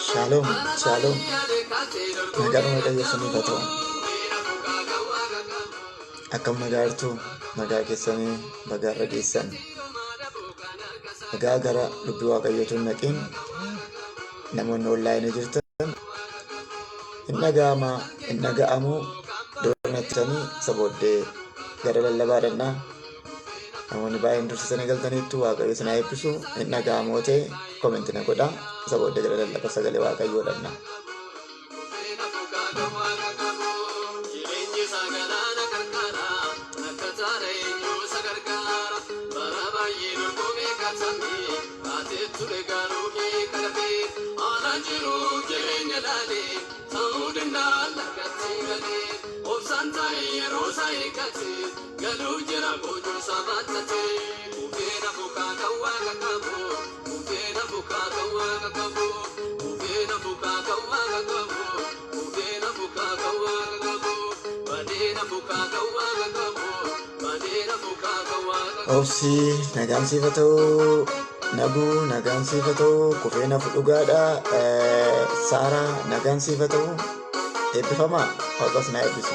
Shalom, shalom. Nagaan Waaqayyo isiniif haa ta'u. Akkam nagaartu nagaa keessanii bagaarra geessan. Egaa gara dubbii Waaqayyootu hin naqiin namoonni onlaayinii jirtan hin dhaga'amaa hin dhaga'amu doonatanii isa booddee gara lallabaadhannaa namoonni baay'een dursisanii galtaniittu Waaqayyo isin haa eebbisu. Hin dhaga'amoo ta'e koomentii na godhaa. Isa booddee gara lallaba sagalee Waaqayyoodhannaa. Obsi nagaan siif haa ta'u, naguu nagaan siif haa ta'u, kufee nafu dhugaadha. Saaraa nagaan siif haa ta'u, eebbifamaa Waaqas na eebbisu.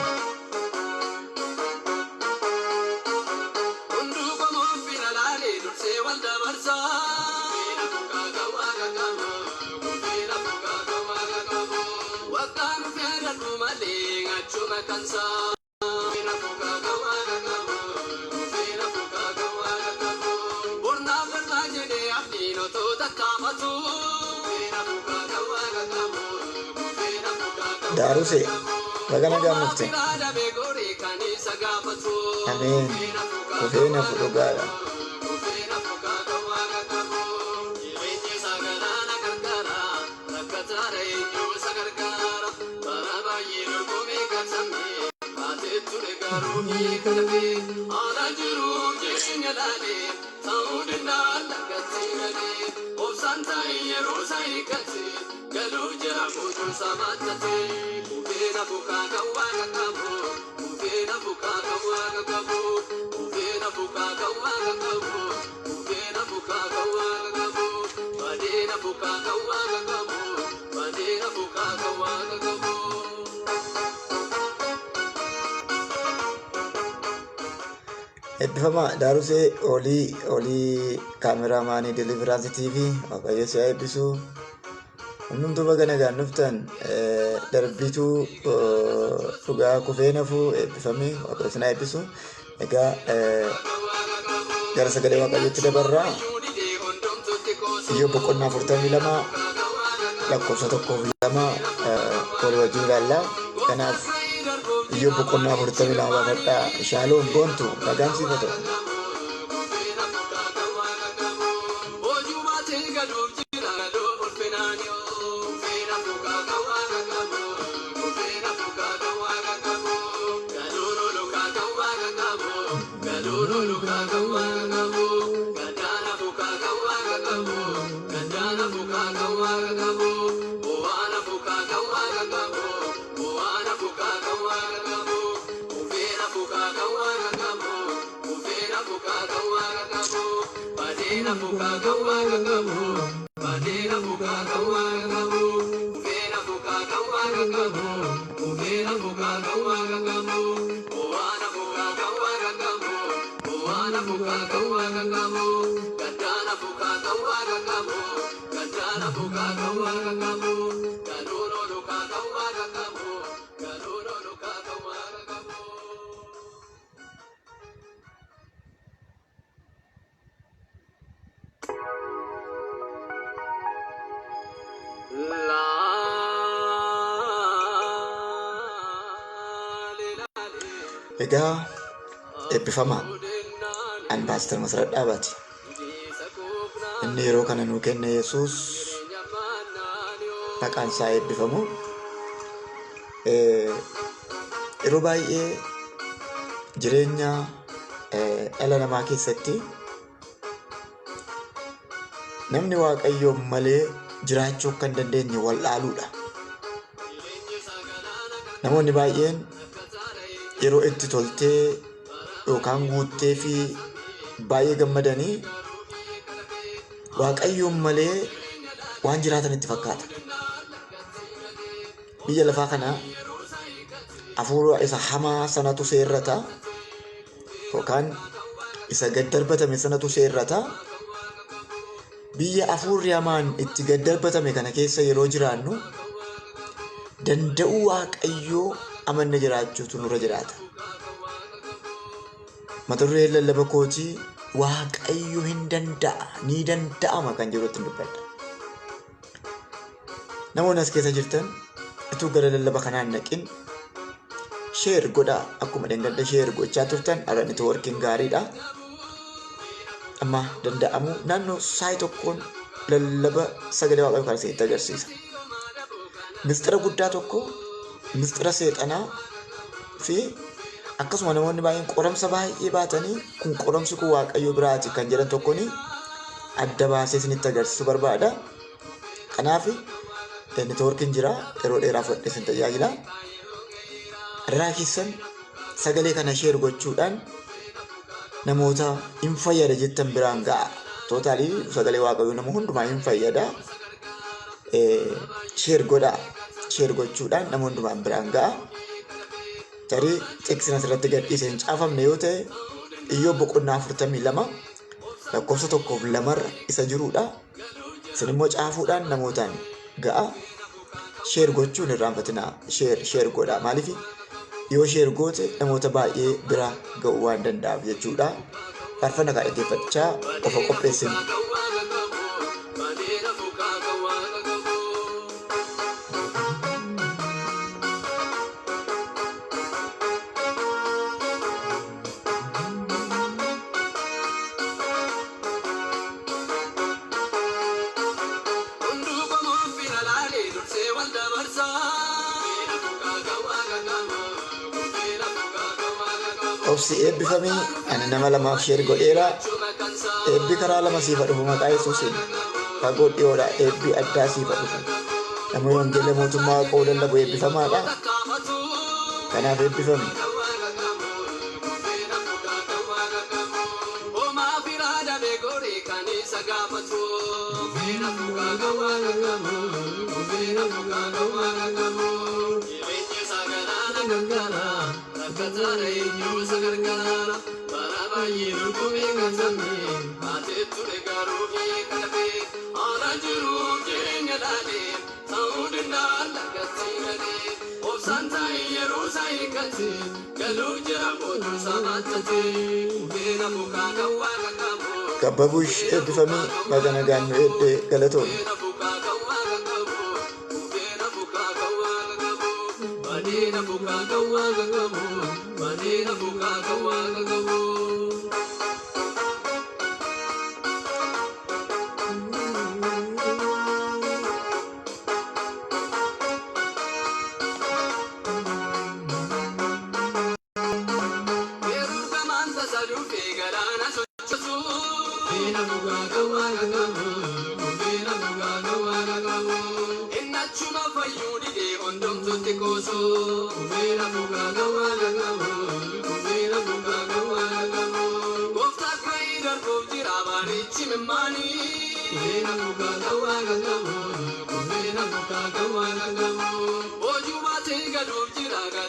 Daruse baga nagaan nufte. Ameen. Kufee nafu dhugaadha. Eebbifamaa Darusee olii kaameraamaanii Deliverance TV Waaqayyo si haa eebbisu. Hundumtuu baga nagaan dhuftan darbituu dhugaa kufee nafuu eebbifamee Waaqayyo si haa eebbisu. Egaa gara sagalee Waaqayyootti dabarraa. Iyyoo boqonnaa 42 lakkoofsa 1-2 walii wajjin ilaallaa. Kanaaf iyyoo boqonnaa 42 baafadhaa. Shaaloom boontu nagaan siif haa ta'u. Egaa eebbifamaa an Pastor Masarat Dhaabaati. Inni yeroo kana nuu kenne Yesuus maqaan isaa eebbifamu. Yeroo baay'ee jireenya dhala namaa keessatti namni Waaqayyo malee jiraachuu kan dandeenye wallaaluudha. Namoonni baay'een yeroo itti toltee yookaan guuttee fi baay'ee gammadanii Waaqayyo malee waan jiraatan itti fakkaata. Biyya lafaa kana hafuura isa hamaa sanatu seerrata yookaan isa gad darbatame sanatu seerrata. Biyya hafuurri hamaan itti gad darbatame kana keessa yeroo jiraannu danda'uu Waaqayyoo amanne jiraachuutu nurra jiraata. Mata dureen lallaba kootii Waaqayyo hin danda'a, ni danda'ama kan jirutti dubbadha. Namoonni as keessa jirtan ituu gara lallaba kanaan naqin share godhaa. Akkuma dangadda share gochaa turtan har'a networking gaariidha. Amma danda'amu naannoo saayii tokkoon lallaba sagalee Waaqayyoo kan isinitti agarsiisa. Mistira guddaa tokko, mistira seexanaa fi akkasuma namoonni baay'een qoramsa baay'ee baatanii kun qoramsi kun Waaqayyoo biraati kan jedhan tokkoon adda baasee isinitti agarsiisuu barbaada. Kanaaf networking jira, yeroo dheeraa fudhadhee isin tajaajila. Irraa keessan sagalee kana share gochuudhaan namoota hin fayyada jettan biraan ga'a. Tootaalii sagalee Waaqayyoo nama hundumaa hin fayyada. Share godhaa. Share gochuudhaan nama hundumaan biraan ga'a. Tarii xiqqisina asirratti gadhiisee hin caafamne yoo ta'e Iyyoob boqonnaa 42 lakkoofsa 1-2 isa jirudha. Isin immoo caafuudhaan namootaan ga'a. Share gochuun irraanfatinaa. Share godhaa. Maaliif yoo share goote namoota baay'ee bira ga'uu waan danda'aaf jechuudha. Faarfannaa kana dhaggeeffachaa ofa qopheessinu. Obsi eebbifamee ani nama lamaaf share godheera. Eebbi karaa lama siifa dhufu maqaa Yesuusiin. Fagoo dhiyoodha eebbi addaa siifa dhufu. Namni wangeela mootummaa Waaqoo lallabu eebbifamaadha. Kanaaf eebbifame. Kabbabush eebbifamee magana gaannu eebbe galatoon.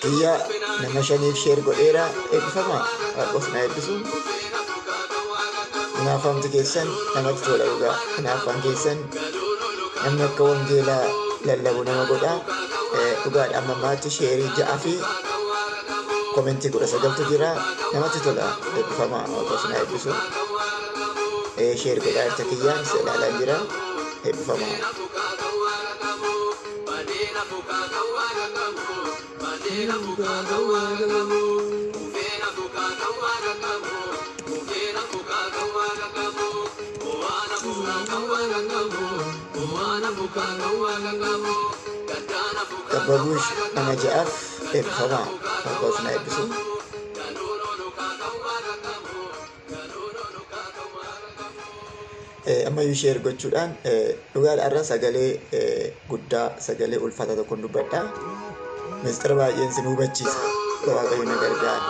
Iya nama shaniif share godheera eebbifamaa Waaqoof na eebbisu. Kanaafamti keessan namatti tola dhugaa. Kanaafan keessan namni akka wangeelaa lallabu nama godha. Dhugaadha amma ammaatti sheerii 6 fi komentii 19 jira. Namatti tola eebbifamaa Waaqoof na eebbisu. Share godhaa irta kiyyaan isa ilaalaan jira eebbifamaa. Badina buka gawa gamu, Kababush nama jaaf eebbifama maqaa na eebbisu. Amma share gochuudhaan dhugaadhaarra sagalee guddaa sagalee ulfaataa tokkoon dubbadha. Mistira baay'een sin hubachiisa. Waaqayyo na gargaara.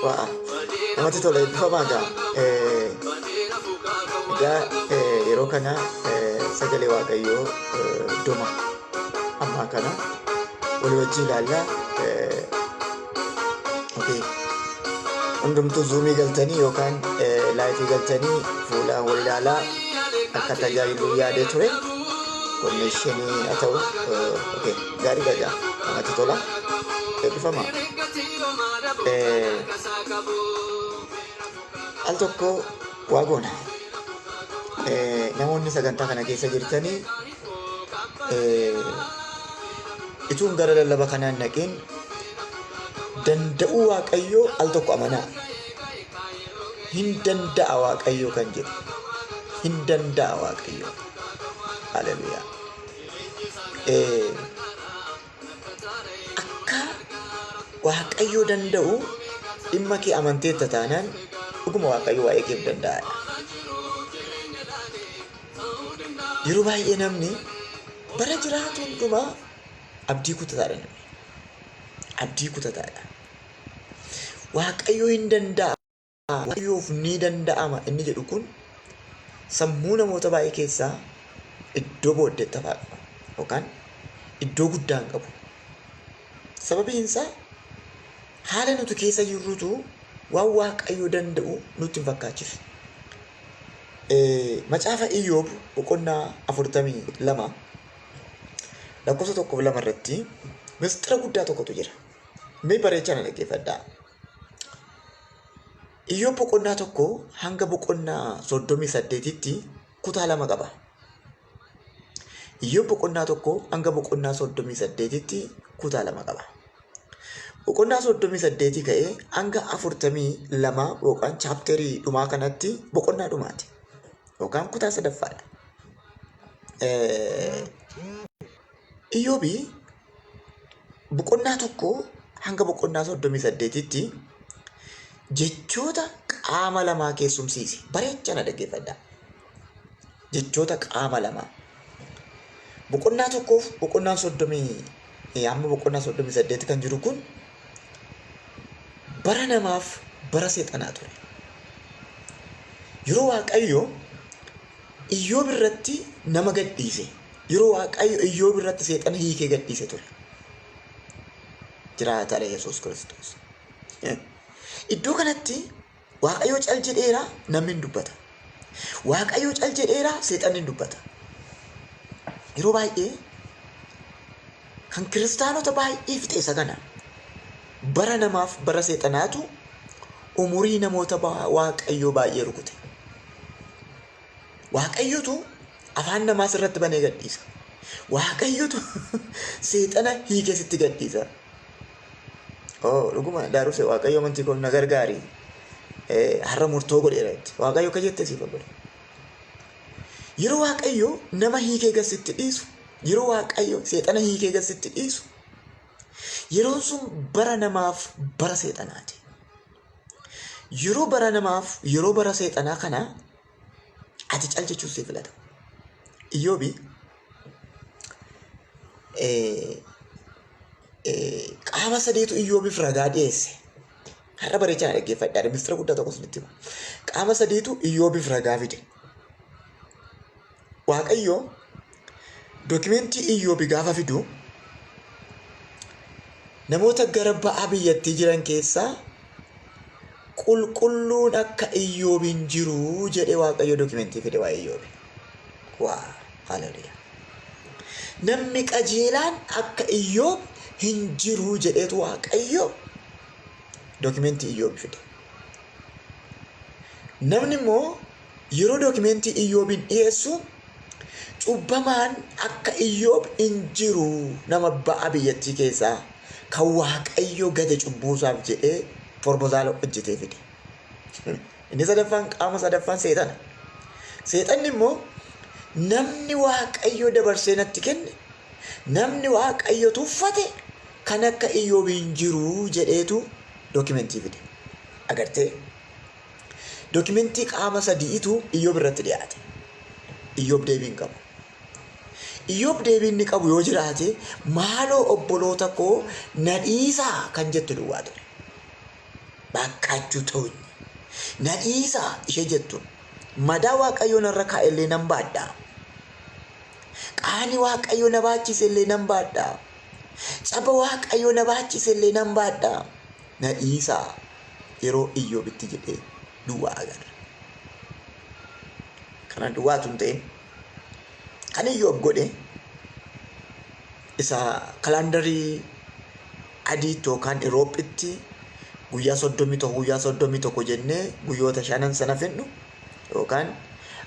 Wah, namatti tola eebbifamaa gaa. Egaa yeroo kana sagalee waaqayyoo dhuma ammaa kana walii wajjin ilaallaa. Hundumtuu zuumii galtanii yookaan laayifii galtanii fuulaan wal ilaalaa akka tajaajiluu yaadee ture. Konnekshinii haa ta'u gaarii gaja namatti tola eebbifamaa. Al tokko waa goona. Namoonni sagantaa kana keessa jirtanii ituun gara lallaba kanaan naqeen danda'uu waaqayyoo al tokko amanaa. Hin danda'a waaqayyoo kan jedhu. Hin danda'a waaqayyoo. Haleluyaa. Akka waaqayyoo danda'u dhimma kee amanteetta taanaan dhuguma waaqayyoo waa'ee keef danda'aadha. Yeroo baay'ee namni bara jiraatu hundumaa abdii kutataadha namni. Abdii kutataadha. Waaqayyoo hin danda'a. Waaqayyoof ni danda'ama inni jedhu kun sammuu namoota baay'ee keessaa iddoo booddeetti hafaa qaba yookaan iddoo guddaa hin qabu. Sababiin isaa haala nuti keessa jirrutu waan waaqayyoo danda'u nutti hin fakkaachifne. Macaafa Iyyoob boqonnaa 42 lakkoofsa 1-2 irratti mistira guddaa tokkotu jira. Mee bareechaa na dhaggeeffadhaa. Iyyoob boqonnaa 1 hanga boqonnaa 38tti kutaa 2 qaba. Iyyoob boqonnaa 1 hanga boqonnaa 38tti kutaa 2 qaba. Boqonnaa 38 ka'ee hanga 42 yookaan chaapterii dhumaa kanatti boqonnaa dhumaati. Yookaan kutaa 3ffaadha. Iyyoob boqonnaa 1 hanga boqonnaa 38tti jechoota qaama lamaa keessumsiise. Bareechaa na dhaggeeffadhaa. Jechoota qaama lamaa. Boqonnaa 1 boqonnaa 30 amma boqonnaa 38 kan jiru kun bara namaaf bara seexanaa ture. Yeroo waaqayyo Iyyoob irratti nama gadhiise. Yeroo waaqayyo Iyyoob irratti seexana hiikee gadhiise ture. Jiraatale Yesuus Kiristoos. Iddoo kanatti waaqayyo cal jedheera namni hin dubbata. Waaqayyo cal jedheera seexanni hin dubbata. Yeroo baay'ee kan kiristaanota baay'ee fixeessa kana bara namaaf bara seexanaatu umurii namoota waaqayyoo baay'ee rukute. Waaqayyotu afaan namaas irratti banee gadhiisa. Waaqayyotu seexana hiikee sitti gadhiisa. Dhuguma daaruse waaqayyo amantii koo na gargaari. Har'a murtoo godheera jetti. Waaqayyo akka jette siif godhe. Yeroo waaqayyo nama hiikee gasitti dhiisu, yeroo waaqayyo seexana hiikee gasitti dhiisu, yeroon sun bara namaaf bara seexanaati. yeroo bara namaaf yeroo bara seexanaa kana ati cal jechuun si filata. Iyyoobi qaama sadeetu Iyyoobiif ragaa dhiyeesse. Har'a bareechaa dhaggeeffadhaa mistira guddaa tokko isinitti hima. Qaama sadeetu Iyyoobiif ragaa fide. Waaqayyo dookimentii Iyyoobi gaafa fidu namoota gara ba'a biyyattii jiran keessaa qulqulluun akka Iyyoob hin jiru jedhee Waaqayyo dookimentii fide waa'ee Iyyoobi. Waa haleluuyaa. Namni qajeelaan akka Iyyoob hin jiru jedheetu Waaqayyo dookimentii Iyyoob fide. Namni immoo yeroo dookimentii Iyyoobin dhiyeessu cubbamaan akka Iyyoob hin jiru nama ba'a biyyattii keessaa kan Waaqayyo gade cubbuusaaf jedhee forbozaala hojjetee fide. Inni sadaffaan qaama sadaffaan seexana. Seexanni immoo namni Waaqayyo dabarsee natti kenne, namni Waaqayyo tuffate kan akka Iyyoob hin jiru jedheetu dookimentii fide. Agartee dookimentii qaama sadiitu Iyyoob irratti dhiyaate. Iyyoob deebii hin qabu. Iyyoob deebii inni qabu yoo jiraate maaloo obboloota koo na dhiisaa kan jettu duwwaa ture. Baqqaachuu ta'u na dhiisaa ishee jettu madaa Waaqayyo narra kaa'ellee nan baadhaa. Qaanii Waaqayyo na baachisellee nan baadhaa. Caba Waaqayyo na baachisellee nan baadhaa. Na dhiisaa yeroo Iyyoobitti jedhee duwwaa agarra. Kana duwwaatu hin ta'in kan Iyyoob godhe isa kalaandarii adiitti yookaan Iroophitti guyyaa 31 jennee guyyoota 5 sana fennu yookaan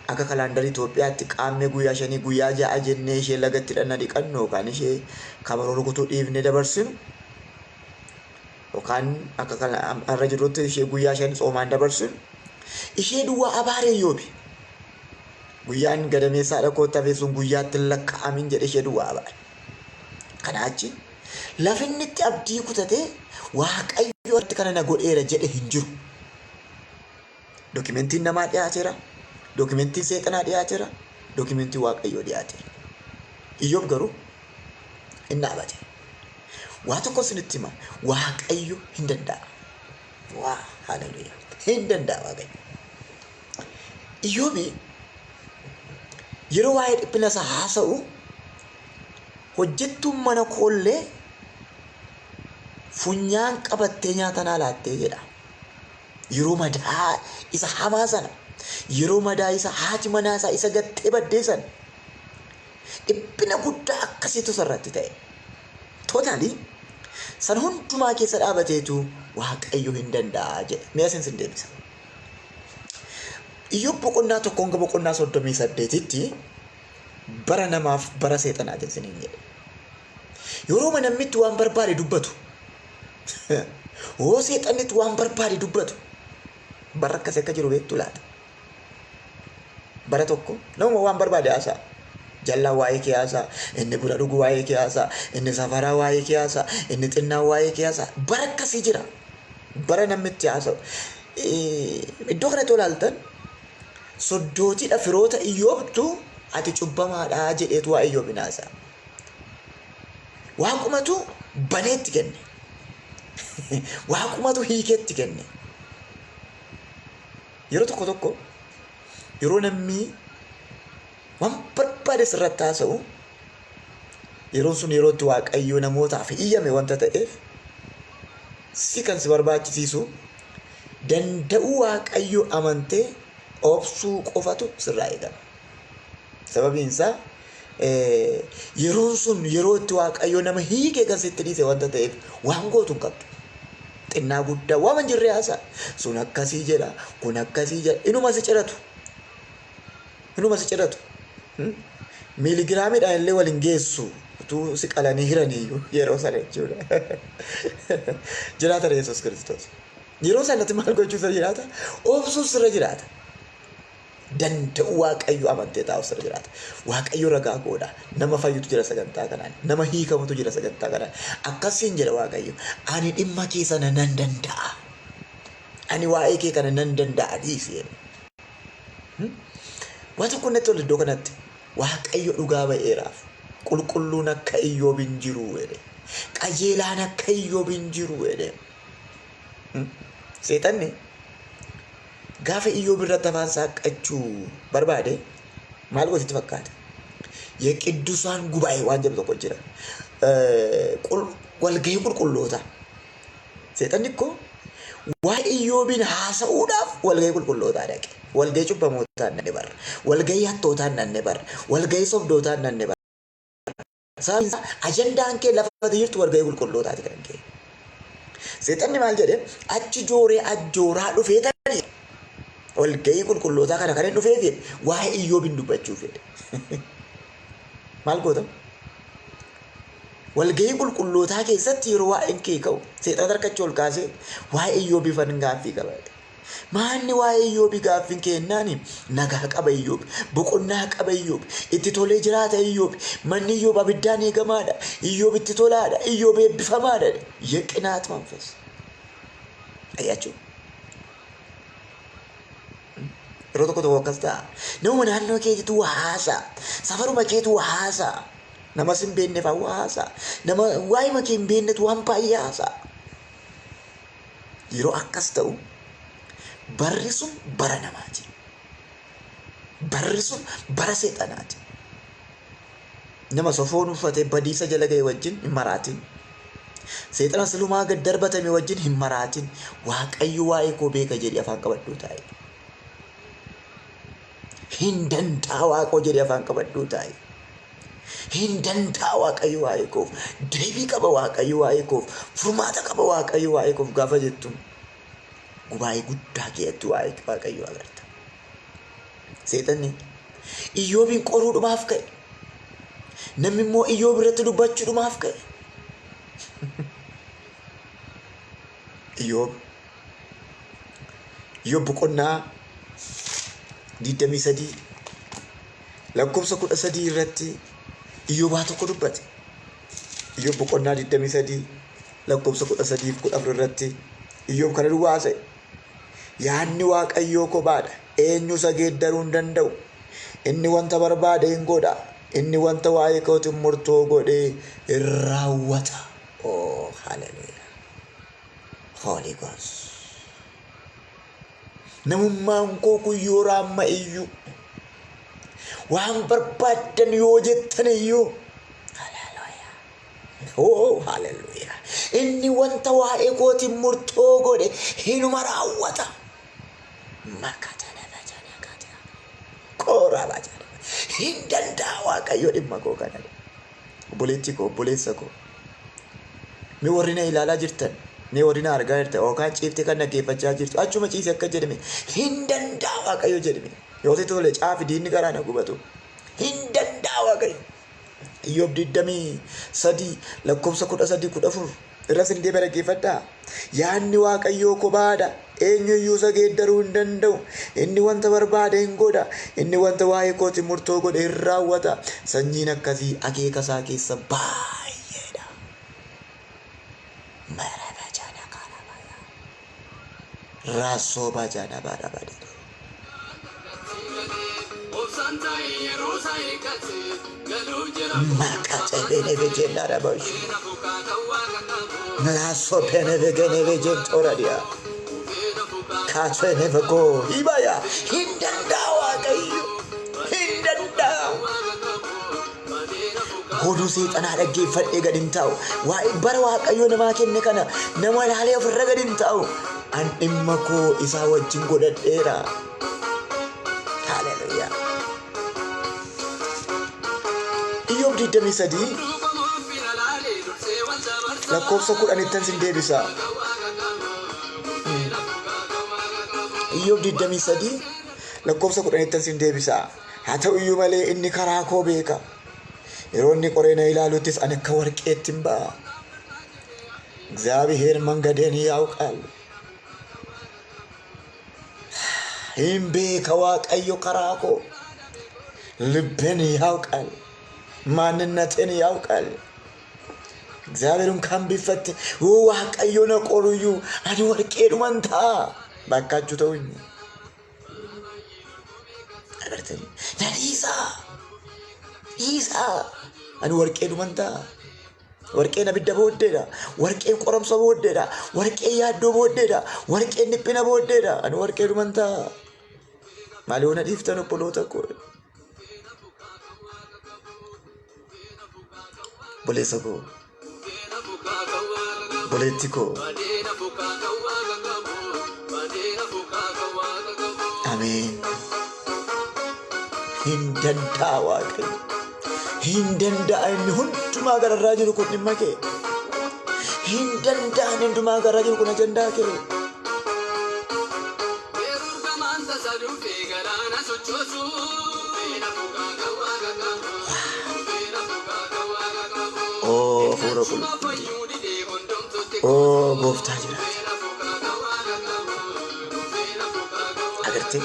akka kalaandarii Itoophiyaatti qaammee guyyaa 5 guyyaa 6 jennee ishee lagatti dhanna dhiqannu yookaan ishee kabaroo rukutuu dhiifnee dabarsinu yookaan akka har'a jirrutti ishee guyyaa 5 tsoomaan dabarsinu ishee duwwaa abaaree Iyyoobi. Guyyaan gadameessaa dhaqoota feesuun guyyaatti lakkaa'amin jedhe ishee duwwaa abaare. Kana achi lafinni itti abdii kutatee Waaqayyo irratti kana na godheera jedhe hin jiru. Dookimentiin namaa dhiyaateera. Dookimentiin seexanaa dhiyaateera. Dookimentiin Waaqayyoo dhiyaateera. Iyyoob garuu hin dhaabate. Waa tokko isinitti hima. Waaqayyo hin danda'a. Waa haleluuyaa. Hin danda'a Waaqayyo. Iyyoobi yeroo waa'ee dhiphina isaa haasa'u hojjettuun mana koollee funyaan qabattee nyaata naa laattee jedha. Yeroo madaa isa hamaa sana, yeroo madaa isa haati manaa isaa isa gattee baddee sana dhiphina guddaa akkasiitu sarratti ta'e. Tootaalii san hundumaa keessa dhaabateetu Waaqayyo hin danda'a jedhe. Mee asin sin deebisa. Iyyoob boqonnaa tokkoon ga boqonnaa 38tti bara namaaf bara seexanaa jedhaniin jedhe. Yeroo namnitti waan barbaade dubbatu. Oo seexannitti waan barbaade dubbatu. Bara akkasii akka jiru beektu laata. Bara tokko nama waan barbaade haasa'a. Jallaa waa'ee kee haasa'a, inni buna dhugu waa'ee kee haasa'a, inni safaraa waa'ee kee haasa'a, inni xinnaa waa'ee kee haasa'a. Bara akkasii jira. Bara namnitti haasa'u. Iddoo kanatti olaaltan soddootiidha firoota Iyyoobtu ati cubbamaadhaa jedheetu waa Iyyoobin haasa'a. Waaqumatu baneetti kenne. Waaqumatu hiikeetti kenne. Yeroo tokko yeroo namni waan barbaade sirratti haasa'u yeroo sun yeroo itti Waaqayyo namootaaf iyyame wanta ta'eef si kan si barbaachisiisu danda'uu Waaqayyo amantee obsuu qofatu sirraa eegama. Sababiin isaa yeroon sun yeroo itti Waaqayyo nama hiikee kan sitti dhiise wanta ta'eef waan gootu hin qabdu. Xinnaa guddaa waan jirree haasa'a. Sun akkasii jedha, kun akkasii jedha. Inuma si ciratu. Inuma si ciratu. Miiligiraamiidhaan illee waliin geessu. Utuu si qalanii hiraniyyuu yeroo sana jechuudha. Jiraata Yesuus Kiristoos. Yeroo sanatti maal gochuusa jiraata? Obsuus sirra jiraata. Danda'u Waaqayyo amantee taa'u sirra jiraata. Waaqayyo ragaa godha. Nama fayyutu jira sagantaa kanaan. Nama hiikamutu jira sagantaa kanaan. Akkasiin jedha Waaqayyo. Ani dhimma keessa nan danda'a. Ani waa'ee kee kana nan danda'a dhiisi. Wanta kun iddoo iddoo kanatti Waaqayyo dhugaa ba'eeraaf. Qulqulluun akka Iyyoob hin jiru jedhe. Qajeelaan akka Iyyoob hin jiru jedhe. Seexanni gaafa Iyyoob irratti afaan saaqachuu barbaade maal gooti fakkaata? Yeqidduusaan gubaa'ee waan jedhu tokko jira. Walgahii qulqulloota. Seexanni ko waa'ee Iyyoobiin haasa'uudhaaf walgahii qulqullootaa dhaqe. Walgahii cubbamootaan nanne bara. Walgahii hattootaan nanne bara. Walgahii sobdootaan nanne bara. Sababni ajandaan kee lafa jirtu walgahii qulqullootaati kan kee. Seexanni maal jedhe? Achi jooree ajjooraa dhufee tani. Walgahii qulqullootaa kana kan hin dhufee fedhe waa'ee Iyyoobiin dubbachuu fedhe. Maal goota? Walgahii qulqullootaa keessatti yeroo waa'een kee ka'u seexana harkachuu ol kaasee waa'ee Iyyoobii fan gaaffii qabaate. Maanni waa'ee Iyyoobii gaaffiin kennaani nagaa qaba Iyyoob, boqonnaa qaba Iyyoob, itti tolee jiraata Iyyoob, manni Iyyoob abiddaan eegamaadha, Iyyoob itti tolaadha, Iyyoob eebbifamaadha. Yeqinaat manfas. Ayyachuu. Yeroo tokko tokko akkas ta'a. Nama naannoo keetiitu haasa, safaruma keetu haasa. Nama sin beekneef haasa. Nama waa'ee makee hin beeknetu waan baay'ee haasa. Yeroo akkas ta'u barri sun bara namaati. Barri sun bara seexanaati. Nama sofoon uffatee badiisa jala ga'e wajjin hin maraatin. Seexana silumaa gad darbatame wajjin hin maraatin. Waaqayyo waa'ee koo beeka jedhee afaan qabadhuu taa'e. Hin danda'a Waaqoo jedhee afaan qabadhuu taa'e. Hin danda'a Waaqayyo waa'ee koof. Deebii qaba Waaqayyo waa'ee koof. Furmaata qaba Waaqayyo waa'ee koof gaafa jettu. Gubaa'ee guddaa keessatti waa'ee Waaqayyo agarta. Seexanni Iyyoobiin qoruudhumaaf ka'e. Namni immoo Iyyoob irratti dubbachuudhumaaf ka'e. Iyyoob boqonnaa 23 lakkoofsa 13 irratti Iyyoobaa tokko dubbate. Iyyoob boqonnaa 23 lakkoofsa 13 fi 14 irratti Iyyoob kana duwwaase. Yaadni Waaqayyoo kophaadha. Eenyu isa geeddaruu hin danda'u. Inni wanta barbaade hin godha. Inni wanta waa'ee kootiin murtoo godhee hin raawwata. Oh, hallelujah. Holy Ghost. Namummaan koo guyyoo raamma iyyuu waan barbaadan yoo jettan iyyuu hallelujah. Oh, hallelujah. Inni wanta waa'ee kootiin murtoo godhe hinuma raawwata. Makatana bajana kata. Kora bajana. Hin danda'a Waaqayyo dhimma koo kana. Obboleetti koo, obboleessa koo. Mi warri na ilaalaa jirtan, mi warri na argaa jirtan, yookaan ciiftee kan dhaggeeffachaa jirtu achuma ciise akka jedhame hin danda'a Waaqayyo jedhame. Yoo ta'e tole caafi diinni garaa na gubatu. Hin danda'a Waaqayyo. Iyyoob 23 lakkoofsa 13-14 irras hin deebi'ee dhaggeeffadhaa. Yaadni Waaqayyoo kophaadha. Eenyuyyuu isa geeddaruu hin danda'u. Inni wanta barbaade hin godha. Inni wanta waa'ee kootiin murtoo godhe hin raawwata. Sanyiin akkasii akeeka isaa keessa baay'eedha. Mara bajana kana baya. Raasoo bajana bara bada. Makate bene vejenda rabosh. Raasoo bene vegene vejentora dia. Kate never go. Ibaya. Hin danda'a Waaqayyo. Hin danda'a. Goduu seexanaa dhaggeeffadhee gad hin taa'u. Waa'ee bara Waaqayyo namaa kenne kana nama ilaalee ofirra gad hin taa'u. An dhimma koo isaa wajjin godhadheera. Hallelujah. Iyyoob 23 lakkoofsa 10 sin deebisa. Iyyoob 23 lakkoofsa 10 sin deebisa. Haa ta'u iyyuu malee inni karaa koo beeka. Yeroo inni qoree na ilaaluttis ani akka warqeetti hin ba'a. እግዚአብሔር መንገዴን ያውቃል. hin beeka Waaqayyo karaa koo. ልቤን ያውቃል. ማንነቴን ያውቃል. እግዚአብሔርን kan bifatte Waaqayyo na qoruyyuu ani warqeedhuman ta'a. bakkachuu ta'u inni. Agartanii na dhiisaa ani warqee dhuman ta'a. Warqeen abidda booddeedha. Warqeen qoromsa booddeedha. Warqeen yaaddoo booddeedha. Warqeen dhiphina booddeedha. Ani warqee dhuman ta'a. Maaliif na dhiiftan obboloota koo? Boleessa koo. Boleetti koo. Ameen. Hin danda'a Waaqayyo. Hin danda'a inni hundumaa gararraa jiru kun dhimma kee. Hin danda'a inni hundumaa gararraa jiru kun ajandaa kee. Oh, fuula qulqulluu. Oh, gooftaa jiraata. Agartee?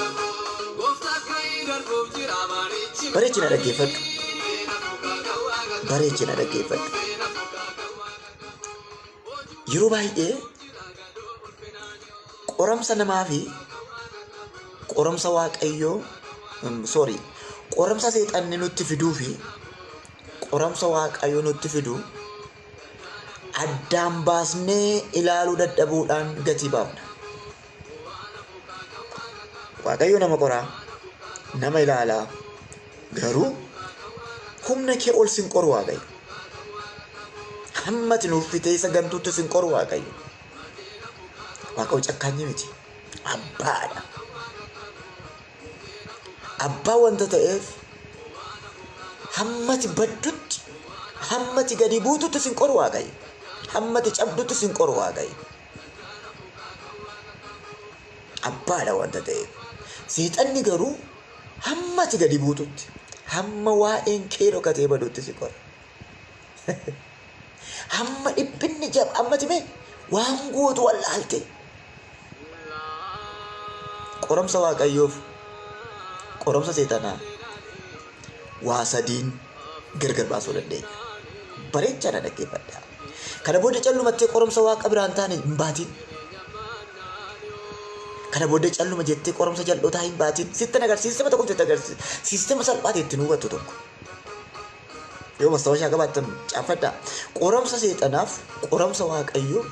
Bareechina dhaggeeffadhu. Bareechina dhaggeeffadhu. Yeroo baay'ee qoramsa namaa fi qoramsa Waaqayyoo qoramsa seexanni nutti fiduu fi qoramsa Waaqayyoo nutti fiduu addaan baasnee ilaaluu dadhabuudhaan gatii baafna. Waaqayyo nama qoraa, nama ilaalaa, garuu humna kee ol sin qoru Waaqayyo. Hammati nuuf fitee isa gamtuutti sin qoru Waaqayyo. Waaqayyo cakkaanyi miti. Abbaadha. Abbaa wanta ta'eef hammati baddutti, hammati gadi buututti sin qoru Waaqayyo. Hammati cabdutti sin qoru Waaqayyo. Abbaadha wanta ta'eef. Seexanni garuu hammati gadi buututti, hamma waa'een kee dhokatee badutti si qora. Hamma dhiphinni hammati mee waan gootu wallaalte. Qoramsa Waaqayyoof qoramsa seexanaa waa sadiin gargar baasuu dandeenya. Bareechana dhaggeeffadhaa. Kana booda callumattee qoramsa Waaqa biraan taane hin baatin. Kana booda calluma jettee qoramsa jal'ootaa hin baatin. Sitti agarsiisa tokko jettee agarsiisa. Siistema salphaate ittiin hubattu tokko. Yoo mastaawashaa qabaattan caaffadhaa. Qoramsa seexanaaf qoramsa Waaqayyoo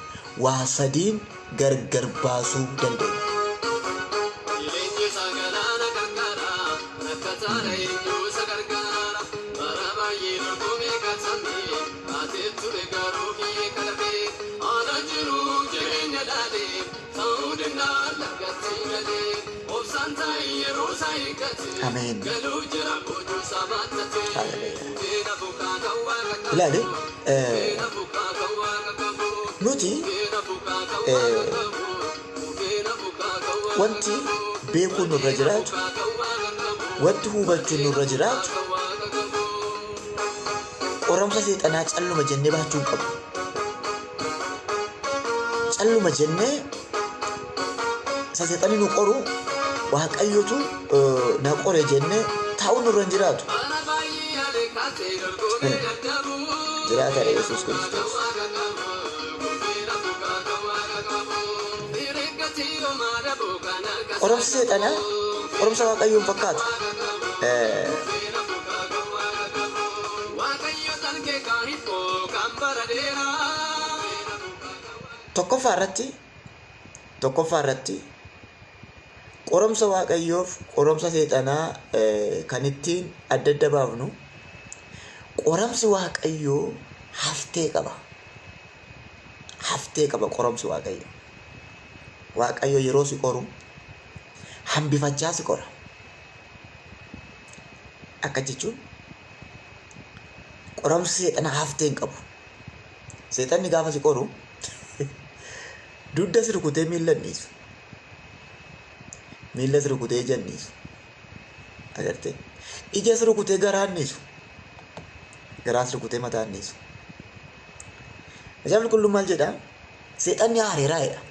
waa sadiin gargar baasuu dandeenya. Amen. Ilaali nuti wanti beekuun nurra jiraatu, wanti hubachuun nurra jiraatu qoramsa seexanaa calluma jennee baachuu hin qabnu. Calluma jennee isa seexanni nu qoru Waaqayyotu na qore jennee taa'uun nurra hin jiraatu. Jiraataadha Yesuus Kiristoos. Qoramsi seexanaa qoramsa Waaqayyoon fakkaatu. Tokkoffaa irratti qoramsa Waaqayyoof qoramsa seexanaa kan ittiin adda baafnu qoramsi Waaqayyoo haftee qaba. Haftee qaba qoramsi Waaqayyoo. Waaqayyo yeroo si qoru hambifachaa si qora. Akka jechuun qoramsi seexanaa haftee hin qabu. Seexanni gaafa si qoru dugda si rukutee miilla niisu. Miilla si rukutee janniisu. Agartee ija si rukutee garaan niisu. Garaa si rukutee mataan niisu. Macaafni Qulqulluun maal jedhaa? Seexanni aareeraa jedha.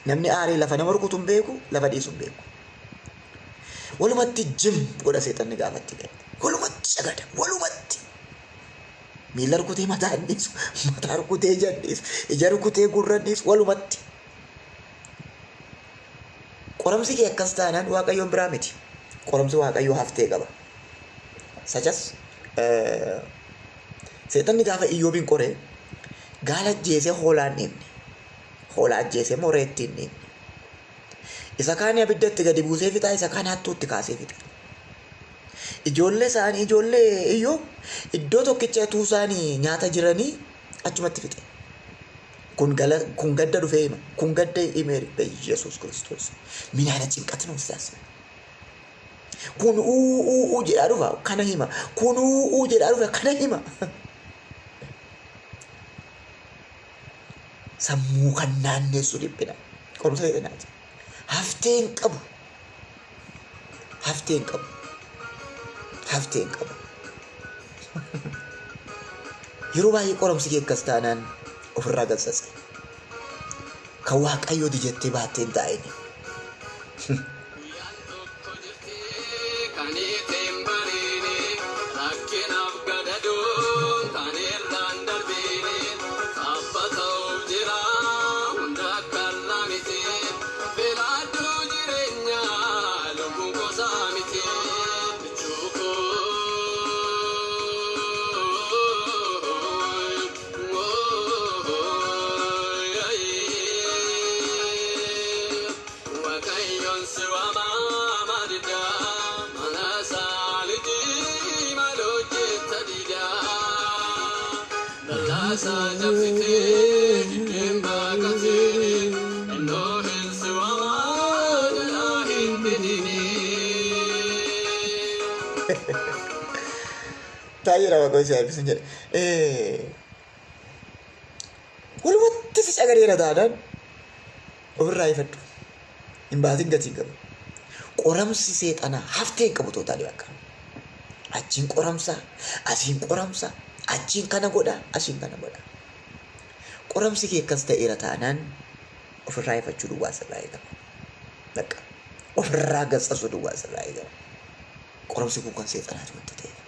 Namni aaree lafa nama rukutu hin beeku, lafa dhiisu hin beeku. Walumatti jim godha seexanni gaafatti ga'e. Walumatti sagada, walumatti. Miilla rukutee mataa niisu, mataa rukutee janniisu, ija rukutee gurra niisu, walumatti. qoramsi kee akkas taanaan waaqayyoon biraa miti. Qoramsi waaqayyoo haftee qaba. Sachas seexanni gaafa Iyyoobin qoree gaala ajjeesee hoolaan dhimne. Hoolaa ajjeesee moreetti dhimne. Isa kaan abiddatti gadi buusee fixa, isa kaan hattuutti kaasee fixa. Ijoollee isaanii ijoollee Iyyoob iddoo tokkicha utuu isaanii nyaata jiranii achumatti fixe. Kun gadda dhufee hima. Kun gadda himee Yesuus Kiristoos. Minaana cinqatti nuuf taasisa. Kun jedhaa dhufa kana hima. Kun jedhaa dhufa kana hima. Sammuu kan naannessu dhiphina. Qorumsa seexanaati. Hafteen qabu. Hafteen qabu. Hafteen qabu. Yeroo baay'ee qorumsi kee akkas taanaan ofirraa gatsatsi. Kan waaqayyooti jettee baattee hin taa'ini. Taayira waktu saya bisa jadi. Walumaatti si cagadeera taanaan ofirraa ifadhu. Hin baatin gatii qabu. Qoramsi seexanaa haftee hin qabu tootaalii bakka. Achiin qoramsa, asiin qoramsa, achiin kana godha, asiin kana godha. Qoramsi kee akkas ta'eera taanaan ofirraa ifachuu duwwaa sirraa eegama. Bakka ofirraa gatsasuu duwwaa sirraa eegama. Qoramsi kun kan seexanaati wanta ta'eef.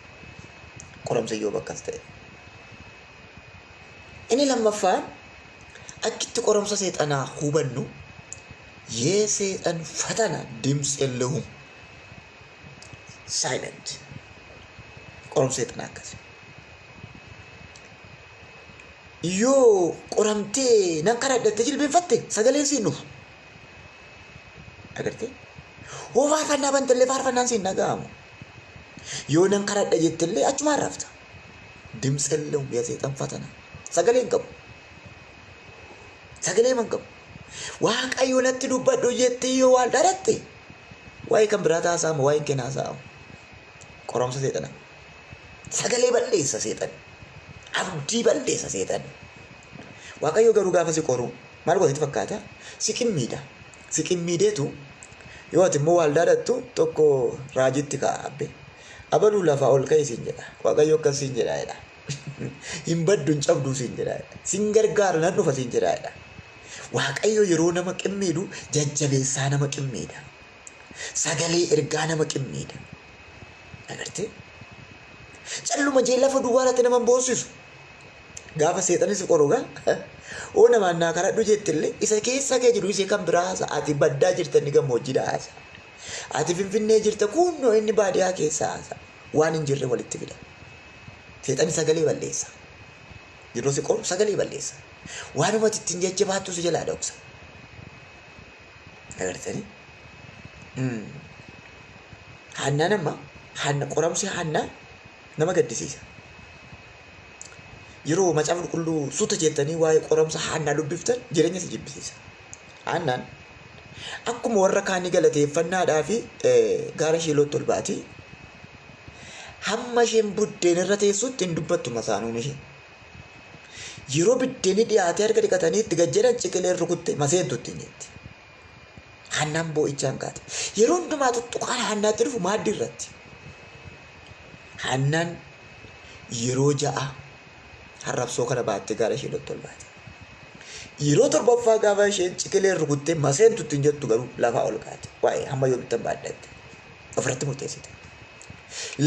Qoramsa Iyyoob akkas ta'e. Inni lammaffaan akkitti qoramsa seexanaa hubannu የሰይጣን ፈተና ድምፅ የለውም ሳይለንት ቆሮም ሰይጣን አከሰ ዮ ቆራምቴ ነንከራደተ ጅልቤን ፈቴ ሰገሌን ሲኑ አገርቴ ወፋፈና በንተለ ፋርፈናን ሲናጋሙ ዮ ነንከራደ ጀትለ አቹማ አራፍታ ድምፅ የለውም የሰይጣን ፈተና ሰገሌን ቀቡ ሰገሌ መንቀቡ waaqayyo natti dubbadhu jettee yoo waan dharatte waa'ee kan biraa taasaamu waa'ee kennaa saamu qoromsa seexana sagalee balleessa seexan abdii balleessa seexan waaqayyo garuu gaafa si qoru maal godhati fakkaata si qimmiideetu yoo ati immoo waan dhaadattu tokko raajitti kaa'abbe abaluu lafaa ol ka'e siin jedha waaqayyo akkas siin jedhaadha hin baddu hin cabduu siin jedhaadha siin gargaara nan dhufa siin jedhaadha. Waaqayyo yeroo nama qimmiidhu jajjabeessaa nama qimmiidha. Sagalee ergaa nama qimmiidha. Agartee? Calluma jee lafa duwwaarratti nama boosisu. Gaafa seexanis qorugaa oo namaan naa kadhadhu jettillee isa keessa kee jiru isee kan biraa haasa ati baddaa jirta inni gammoojjiidha haasa. Ati finfinnee jirta kunnoo inni baadiyyaa keessa haasa. Waan hin jirre walitti fida. Seexani sagalee balleessa. Yeroo si qoru sagalee balleessa. Waanuma ittiin jajjabaattu si jalaa dhoksa. Agartanii? Hannaan amma qoramsi hannaa nama gaddisiisa. Yeroo macaafa qulqulluu suuta jettanii waa'ee qoramsa hannaa dubbiftan jireenya si jibbisiisa. Hannaan akkuma warra kaanii galateeffannaadhaa fi gaara Shiilootti ol baati. Hamma isheen buddeen irra teessutti hin dubbattu masaanuun ishee. Yeroo biddeeni dhiyaatee harka dhiqatanii itti gajjaran ciqileen rukutte maseentutti hin jetti. Hannaan boo'ichaan kaate. Yeroo hundumaa tuttuqaan hannaatti dhufu maaddii irratti. Hannaan yeroo ja'a harrabsoo kana baattee gaara Shiilootti ol baate. Yeroo torbaffaa gaafa isheen ciqileen rukutte maseentutti hin jettu garuu lafaa ol kaate. Waa'ee hamma yoo bittan baaddatte. Ofirratti murteessite.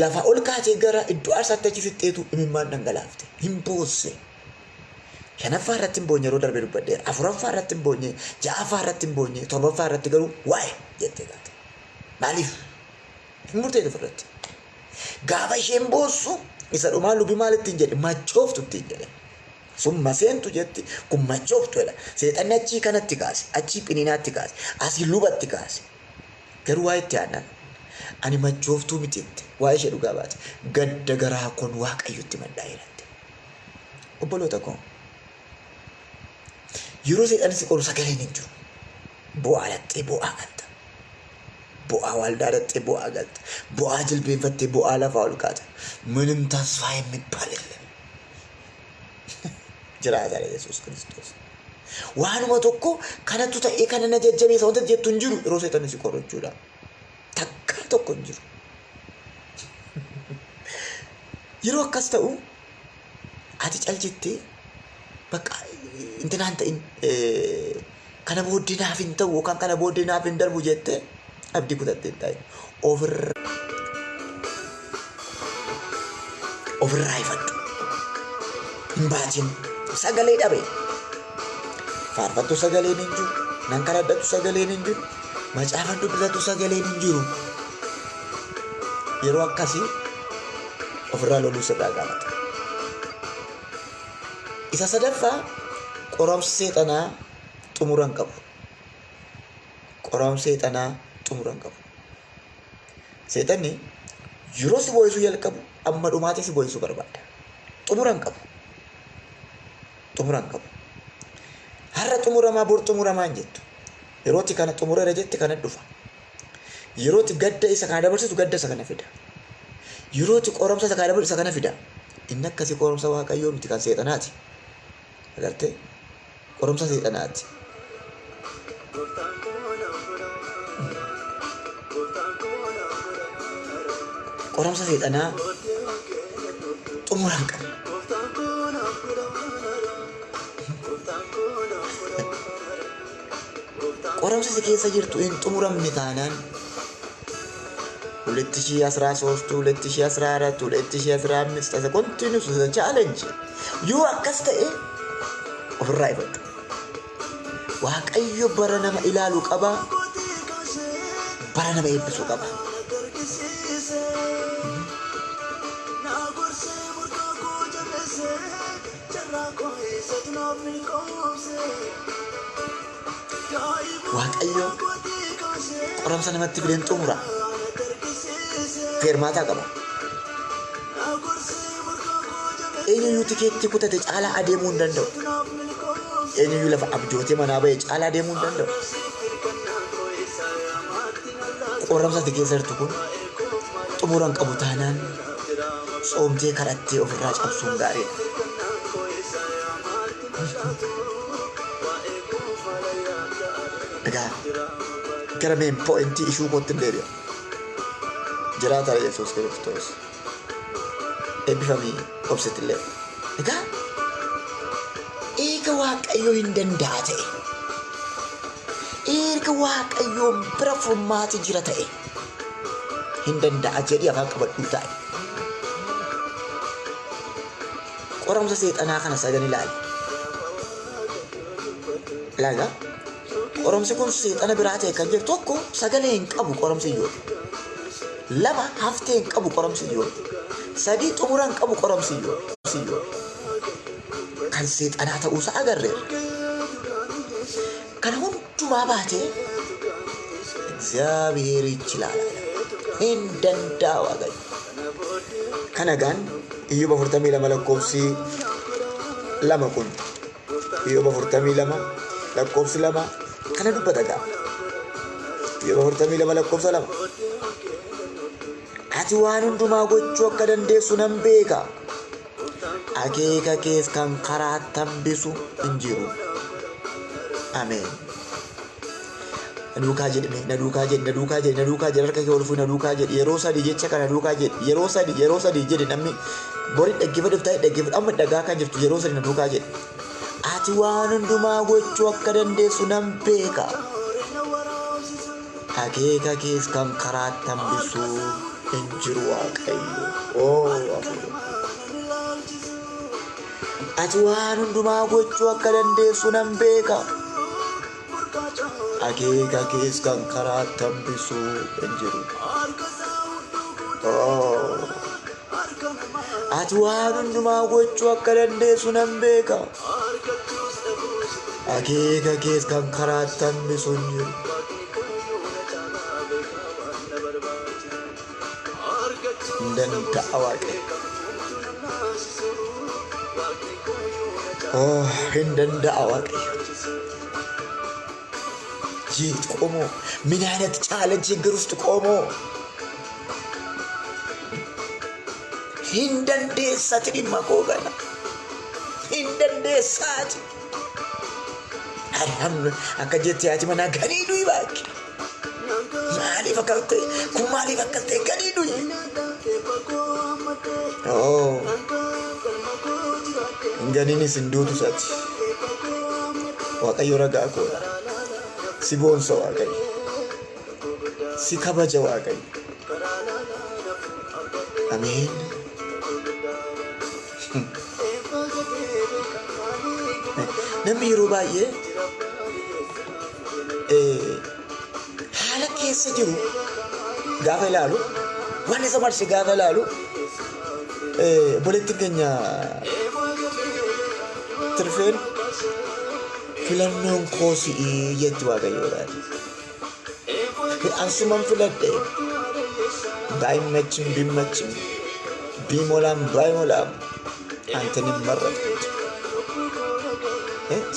Lafaa ol kaatee gara iddoo aarsaatti achi fixxeetu imimmaan dhangalaafte. Hin boosse. shanaffaa irratti hin boonye yeroo darbe dubbadheera. Afuraffaa irratti hin boonye, ja'affaa irratti hin boonye, torbaffaa irratti garuu waa'ee jettee galte. Maaliif? Hin murtee irratti. Gaafa isheen boossu isa dhumaa lubi maalitti hin jedhe machooftu ittiin jedhe. Sun maseentu jetti kun machooftu jedha. Seexanni achii kanatti kaase, achii qiniinaatti kaase, asii lubatti kaase. Garuu waa itti aannan ani machooftuu miti itti waa ishee dhugaa baate gadda garaa kun waaqayyotti maddaa jedhante. Obboloota koo yeroo seexanni si qoru sagaleen hin jiru. Bu'aa dhattee bu'aa galta. Bu'aa waldaa dhattee bu'aa galta. Bu'aa jilbeenfattee bu'aa lafaa ol kaata. ምንም ተስፋ የሚባል የለም። Jiraata Yesuus Kiristoos. Waanuma tokko kanattu ta'ee kana na jajjabeessa wanta jettu hin jiru yeroo seexanni si qoru jechuudha. Takka tokko hin jiru. Yeroo akkas ta'u ati caljittee bakka intinaan ta'in kana booddee naaf hin ta'u yookaan kana booddee naaf hin darbu jettee abdii kutattee taa'e ofirraa ifadhu. Hin baatin sagalee dhabe. Faarfattu sagaleen hin jiru. Nan kadhadhatu sagaleen hin jiru. Macaafan dubbifatu sagaleen hin jiru. Yeroo akkasii ofirraa loluu sirraa gaafata. Isa sadaffaa qoramsi seexanaa xumura hin qabu. Qoramsi seexanaa xumura hin qabu. Seexanni yeroo si boo'isuu jalqabu amma dhumaatii si boo'isuu barbaada. Xumura hin qabu. Xumura hin qabu. Har'a xumuramaa bor xumuramaa hin jettu. Yerootti kana xumurara jette kana dhufa. Yerootti gadda isa kana dabarsitu gadda isa kana fida. Yerootti qoramsa isa kana dabarsitu isa kana fida. Inni akkasii qoramsa waaqayyoo miti kan seexanaati. Agartee? Qoramsa seexanaati. Qoramsa seexanaa xumura hin qabu. Qoramsa si keessa jirtu hin xumuramne taanaan 2013 2014 2015 as a continuous challenge yoo akkas ta'e ofirraa ifadhu. Waaqayyo bara nama ilaaluu qaba, bara nama eebbisuu qaba. Waaqayyo qoramsa namatti fideen xumura. Feermaataa qaba. Eenyuyyuu tikeetti kutate caalaa adeemuu hin danda'u. Eenyuyyuu lafa abjootee manaa ba'e caalaa adeemuu hin danda'u. Qoramsa ati keessa jirtu kun xumura hin qabu taanaan soomtee kadhattee ofirraa cabsuun gaariidha. Egaa gara main pointii ishuu kootti hin deebi'a. Jiraata Yesuus Kiristoos eebbifamii obsitillee. Egaa eega waaqayyoo hin danda'a ta'e, eega waaqayyoon bira furmaati jira ta'e hin danda'a jedhii afaan qabadhuu ta'e. Qoramsa seexanaa kana sagan ilaali. Ilaalaa qoramsi kun seexana biraa ta'e kan jiru tokko sagalee hin qabu qoramsi iyyuu. Lama haftee hin qabu qoramsi iyyuu. Sadii xumura hin qabu qoramsi iyyuu. Kan seexanaa ta'uusaa agarreera. Kana hundumaa baatee እግዚአብሔርች ilaala. Hin danda'a waaqayyo. Kana gaan Iyyoob 42 lakkoofsi 2 kun Iyyoob 42 lakkoofsi 2 kana dubbata gaa. Iyyoob 42 lakkoofsa 2. Ati waan hundumaa gochuu akka dandeessu nan beeka. Akeeka kees kan karaa tambisu hin jiru. Ameen. Naduukaa jedhame naduukaa jedhe harka kee ol fuudhi naduukaa jedhe yeroo sadii jecha kana naduukaa jedhe yeroo sadii jedhe namni borii dhaggeeffatuuf ta'e dhaggeeffatu amma dhagaa kan jirtu yeroo sadii naduukaa jedhe. Ati waan hundumaa gochuu akka dandeessu nan beeka. Akeeka kees kan karaa tambisu hin jiru waaqayyo. ati waan hundumaa gochuu akka dandeessu nan beeka. Akeeka kees kan karaa tambisuu hin jiru. Ati waan hundumaa gochuu akka dandeessu nan beeka. Akeeka kees kan karaa tambisuu hin jiru. Danda'a Waaqayyo. Hin danda'a Waaqayyo. ቆሞ ምን አይነት ቻሌንጅ ችግር ውስጥ ቆሞ ሂንደንዴሳት ዲማቆገና ሂንደንዴሳት አሪያም አከጀት ያቲ መና ገኒዱ ይባክ ማሊ ፈከልቴ ኩማሊ ፈከልቴ ገኒዱ እንገኒኒ ስንዱቱ ሳት ዋቀዮ ረጋኮ si bonsa Waaqayyo, si kabaja Waaqayyo. Ameen. Namni yeroo baay'ee haala keessa jiru gaafa ilaalu, waan isa marse gaafa ilaalu, boletti keenya tirfeen filannoon koosii jetti Waaqayyoodhaan. Ansuman filadhe baay'imachim bimmachim biimolaan baay'imolaan antanii marradhe.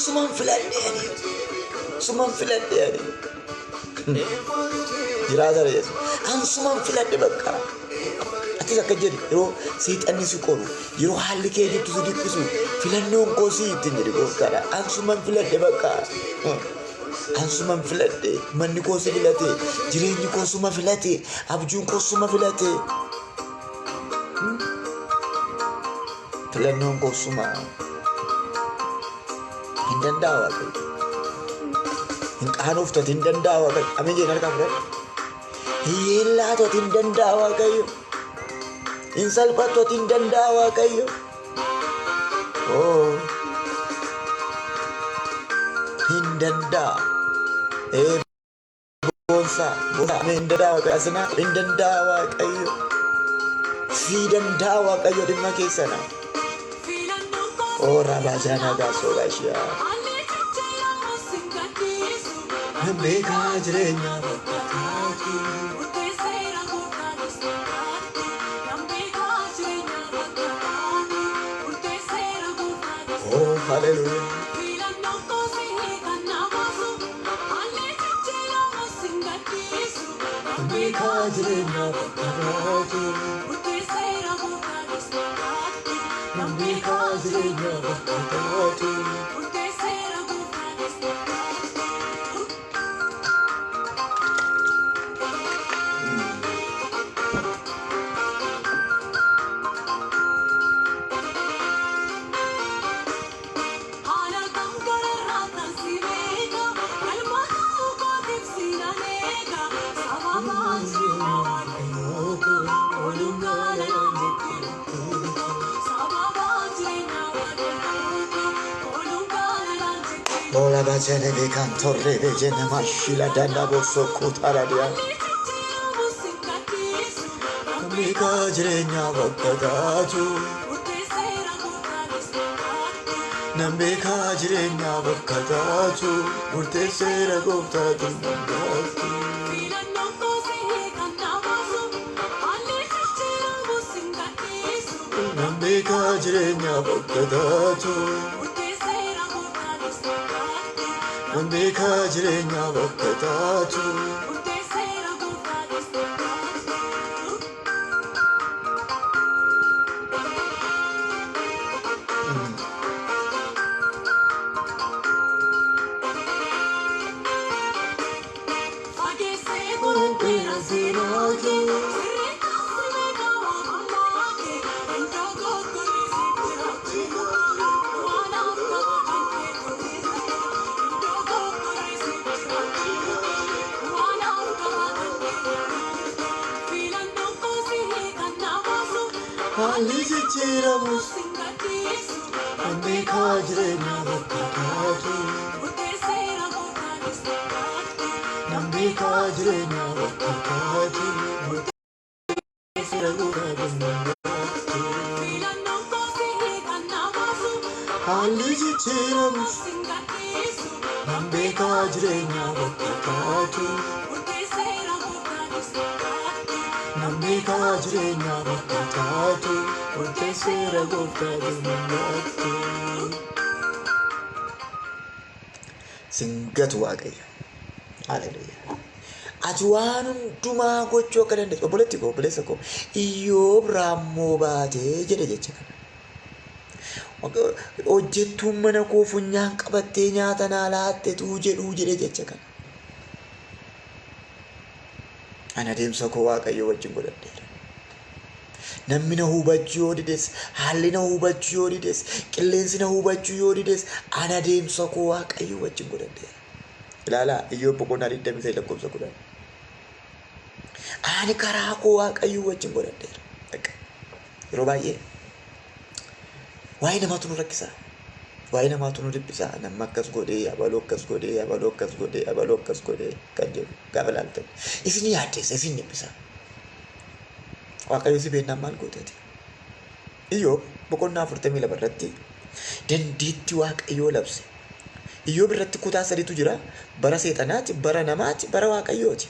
Suman filadhe ani jiraata reesu ansuman filadhe bakka. Ati akka jedhi yeroo seexanni si qoru yeroo haalli kee jirtu si dhiphisu filannoon koosii ittiin jedhi gooftaadha. Ansuman filadhe bakka. Ansuman filadhe manni koosi filate jireenyi koosuma filate abjuun koosuma filate filannoon koosuma hin danda'a Waaqayyo. Hin qaanoftat hin danda'a Waaqayyo. Ameen jedhan harkaa fudhadhe. Hin yeellaatot hin danda'a Waaqayyo. Hin salphattot hin danda'a Waaqayyo. Hin danda'a. Bonsa hin danda'a Waaqayyo. Asina hin danda'a Waaqayyo. Si danda'a Waaqayyo dhimma keessana. Rabaajana gaasoola ishiyaa. Beekaa jireenya bakka taati. Hallelujah. Beekaa jireenya bakka taati. Beekaa jireenya bakka taati. Ola bacene de cantorre vegene mashila danda bosso kutaradia. Beeka jireenya bakka taatu. Beeka jireenya bakka taatu. Murteesseera gooftaatu nangaatu. Beeka jireenya bakka taatu. Beeka jireenya bakka taatu. haalli jijjiiramus beekaa jireenya bakka taatu beekaa jireenya bakka taatu haalli jijjiiramus beekaa jireenya bakka taatu beekaa jireenya bakka taatu murteesseera gooftaa dummatti. Singatu waaqayyo. Haleluuyaa. Ati waan hundumaa gochuu akka dandeessu obboleetti koo obboleessa koo Iyyoob raammoo baatee jedhe jecha kana. Hojjettuun mana koo funyaan qabattee nyaata naa laatteetu jedhuu jedhe jecha kana. Ana adeemsa koo waaqayyo wajjin godhadheera. Namni na hubachuu yoo dides, haalli na hubachuu yoo dides, qilleensi na hubachuu yoo dides, ana adeemsa koo waaqayyo wajjin godhadheera. Ilaalaa Iyyoob boqonnaa 23 lakkoofsa 10. Ani karaa koo waaqayyo wajjin godhadheera. Yeroo baay'ee waa'ee namaatu nu rakkisa. Waa'ee namaatu nu dhiphisa. Namni akkas godhee, abaloo akkas godhee, abaloo akkas godhee, abaloo akkas godhee kan jedhu gaafa ilaaltan. Isin yaaddeessa, isin dhiphisa. Waaqayyo si beeknaan maal gooteeti? Iyyoob boqonnaa 42 irratti dandeettii waaqayyoo labse. Iyyoob irratti kutaa 3tu jira. Bara seexanaati, bara namaati, bara waaqayyooti.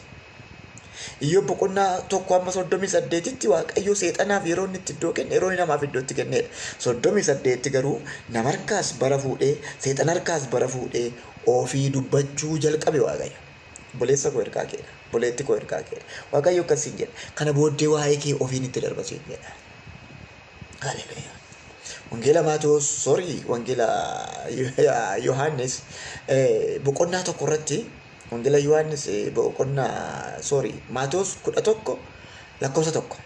Iyyoob boqonnaa 1:38tti waaqayyo seexanaaf yeroo inni itti iddoo kenne, yeroo inni namaaf iddoo itti kennedha. 38 garuu nama harkaas bara fuudhee, seexana harkaas bara fuudhee ofii dubbachuu jalqabe waaqayyo. Boleessa koo ergaa keedha. Boleetti koo ergaa keedha. Waaqayyo akkasiin jedha. Kana booddee waa'ee kee ofiin itti darbasiin jedha. Haleluuyaa. Wangeela Yohaannis boqonnaa 1 irratti wangeela Yohaannis Maatewos 11 lakkoofsa 1.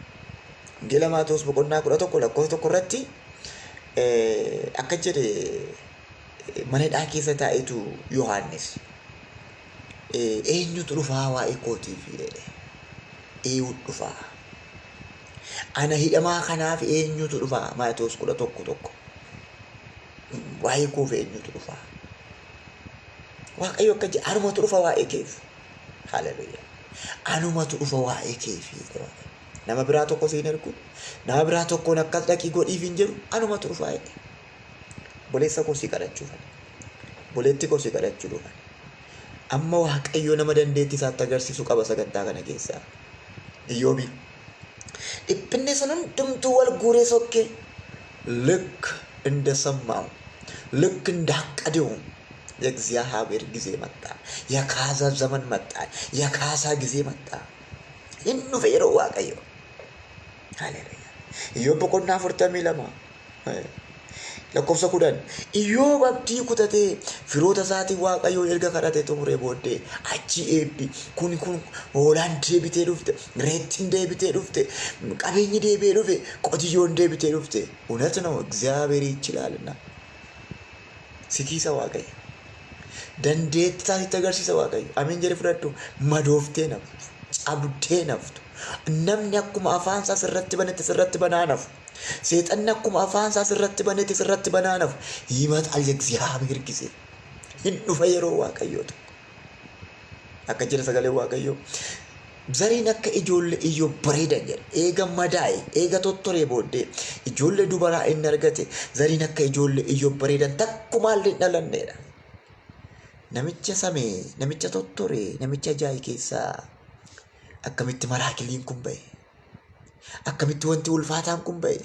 Wangeela Maatewos boqonnaa 11 lakkoofsa 1 irratti akka jedhe mana hidhaa keessa taa'etu Yohaannis eenyutu dhufaa waa'ee kootiif jedhe. Eeyuutu dhufaa. Ana hidhamaa kanaaf eenyutu dhufaa? Maatewos 11:1. Waa'ee koof eenyutu dhufaa? Waaqayyo akka jedhe anumatu dhufa waa'ee keef. Haleluuyaa. Anumatu dhufa waa'ee keef. Nama biraa tokko siin ergu, nama biraa tokkoon akkas dhaqii godhiif hin jedhu anumatu dhufa jedhe. Boleessa koo si kadhachuufan. Boleetti koo si kadhachuufan. Amma waaqayyo nama dandeettii isaatti agarsiisu qaba sagantaa kana keessaa. Iyyoobi dhiphinni sun hundumtuu wal guuree sokkee ልክ እንደሰማው ልክ እንዳቀደው የእግዚአብሔር ጊዜ መጣ። የካሳ ዘመን መጣ። የካሳ ጊዜ መጣ። ይህኑ ፈየሮ ዋቀዮ ሃሌሉያ። ኢዮብ boqonnaa 42 lakkoofsa 10 Iyyoob abdii kutatee firoota isaatiin waaqayyo erga kadhatee xumuree booddee achi eebbi kun hoolaan deebitee dhufte, reettiin deebitee dhufte, qabeenyi deebi'ee dhufe, qotiyyoon deebitee dhufte እውነት ነው እግዚአብሔር ይችላልና sikiisa waaqayyo dandeettii isaatti agarsiisa waaqayyo amiin jedhee fudhadhu madooftee naftu cabdee naftu namni akkuma afaan isaa sirratti banetti sirratti banaanaaf seexanni akkuma afaan isaa sirratti banetti sirratti banaanaaf ይመጣል የእግዚአብሔር ጊዜ hin dhufa yeroo waaqayyootu akka jedha sagalee waaqayyo zariin akka ijoollee Iyyoob bareedan jedha eega madaa'e eega tottoree booddee ijoollee dubaraa inni argate zariin akka ijoollee Iyyoob bareedan takkumaallee dhalanneedha. Namicha samee, namicha tottoree, namicha ajaa'ii keessaa akkamitti maraakiliin kun ba'e? Akkamitti wanti ulfaataan kun ba'e?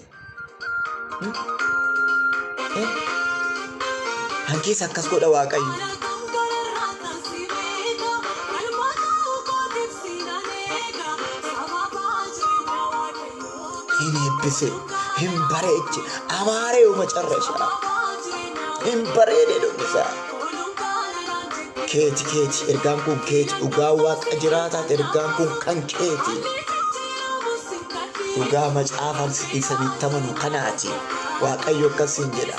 Hankeessa akkas godha waaqayyo. Hin eebbise, hin bareeche, amaaree macarrasha. Hin bareede dhumisa. Keeti ergaan kun keeti dhugaa waaqa jiraataa ergaan kun kan keeti. Dhugaa macaafaan isanitti amanu kanaati. Waaqayyo akkasiin jedha.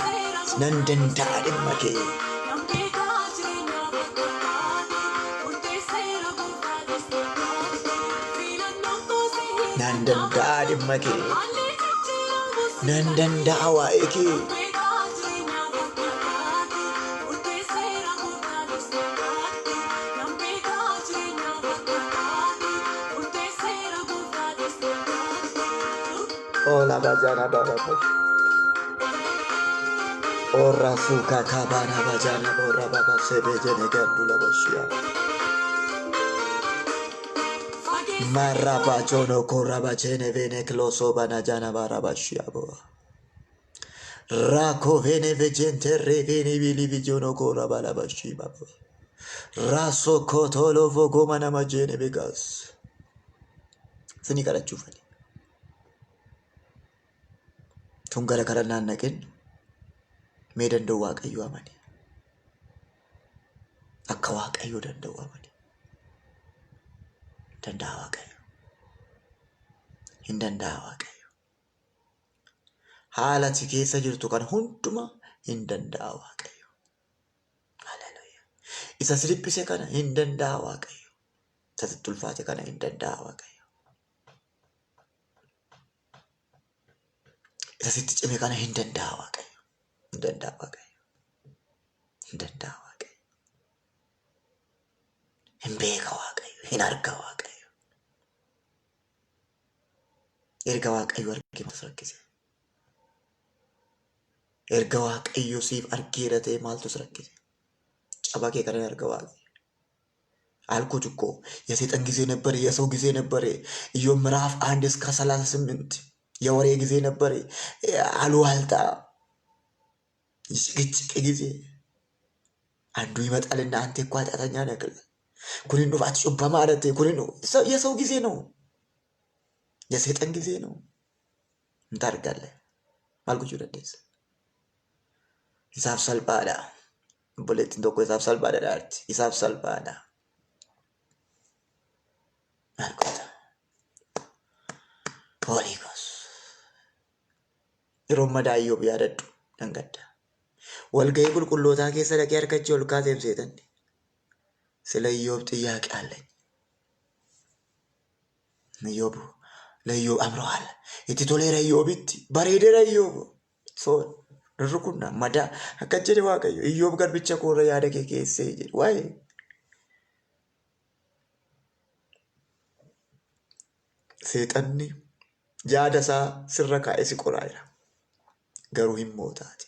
Nan danda'a dhimma kee. Nan danda'a dhimma kee. Nandanda waiki. Ola bajana barabash. Ora suka kabana bajana bora baba sebe jene gandula bashia. Maraba jono koraba jene vene kloso bana jana barabashia boa. Rako vene vegente reveni vili vijono koraba la bashi baba. Raso kotolo vogoma na majene begas. Sini kara chufani. Tungara kara nanakin. Medan do waaqayyo amani. Akka waaqayyo danda'u amani. Danda'a waaqayyo. Hin danda'a waaqayyo. Haala ati keessa jirtu kan hunduma hin danda'a waaqayyo. Haleluuyaa. Isa siriphise kana hin danda'a waaqayyo. Isa sitti ulfaate kana hin danda'a waaqayyo. Isa sitti cime kana hin danda'a waaqayyo. Hin danda'a waaqayyo. Hin danda'a waaqayyo. Hin beeka waaqayyo. Hin arga waaqayyo. Erga waaqayyo argee maaltu rakkise? Erga waaqayyo siif argeera ta'e maaltu rakkise? Caba kee kana erga waaqayyo. አልኩት እኮ የሰይጣን ጊዜ ነበር፣ የሰው ጊዜ ነበር። ኢዮብ ምዕራፍ 1 እስከ 38 የወሬ ጊዜ ነበር። አሉዋልታ ይጭቅጭቅ ጊዜ አንዱ ይመጣልና አንተ እኮ ኃጢአተኛ ነህ ኩኒን ዱፋት ጩባ ማለት ኩኒን የሰው ጊዜ ነው፣ የሰይጣን ጊዜ ነው። እንታርጋለህ ማልኩ ጁረደስ ሂሳብ ሰልባዳ ቦሌት እንደቆ ሂሳብ ሰልባዳ ዳርት ሂሳብ ሰልባዳ Marcota. Holy Ghost. Iromada Iyyoob yaadadhu dangadda. Walgahii qulqullootaa keessa dhaqee harkachii ol kaasee seetanni. Sila Iyyoob xiyyaaqe aለኝ. Iyyoob ለኢዮብ አምሮሃል itti toleera Iyyoobitti bareedeera Iyyoob. So rukunna mada akka jedhe Waaqayyo Iyyoob garbicha koorra yaada kee keessee jedhe. Waa'ee seexanni yaada isaa sirra kaa'ee si qoraa jira. Garuu hin mootaati.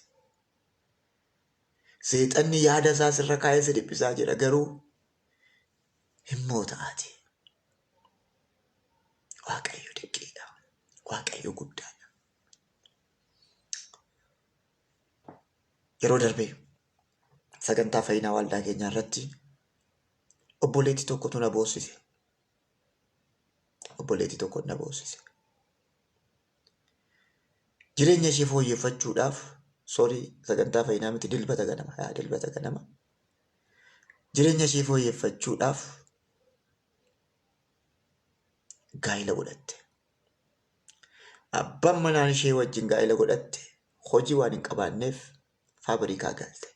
Seexanni yaada isaa sirra kaa'ee si dhiphisaa jira. Garuu hin mootaati. Waaqayyo dinqiidha. Waaqayyo guddaadha. Yeroo darbee sagantaa fayyinaa waldaa keenyaa irratti obboleettii tokkotu na boossise. Obboleettii tokko na boossise. Jireenya ishee fooyyeffachuudhaaf sagantaa fayyinaa miti dilbata ganama. Jireenya ishee fooyyeffachuudhaaf gaa'ila godhatte. Abbaan manaan ishee wajjin gaa'ila godhatte hojii waan hin qabaanneef faabirikaa galte.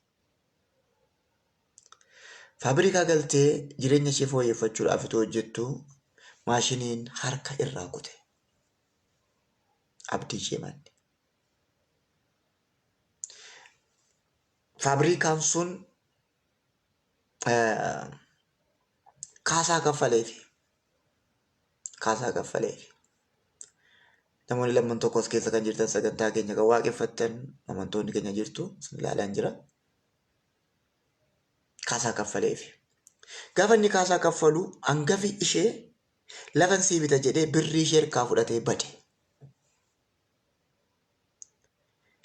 Faabirikaa galtee jireenya ishee fooyyeffachuudhaaf itoo hojjettu maashiniin harka irraa kute. Abdii ishee manne. Faabirikaan sun kaasaa kaffaleefi. Namoonni lamman tokkos keessa kan jirtan sagantaa keenya kan waaqeffattan amantoonni keenya jirtu sin ilaalaan jira. Kaasaa kaffaleefi. Gaafa inni kaasaa kaffalu hangafi ishee lafan sii bita jedhee birrii ishee harkaa fudhatee bade.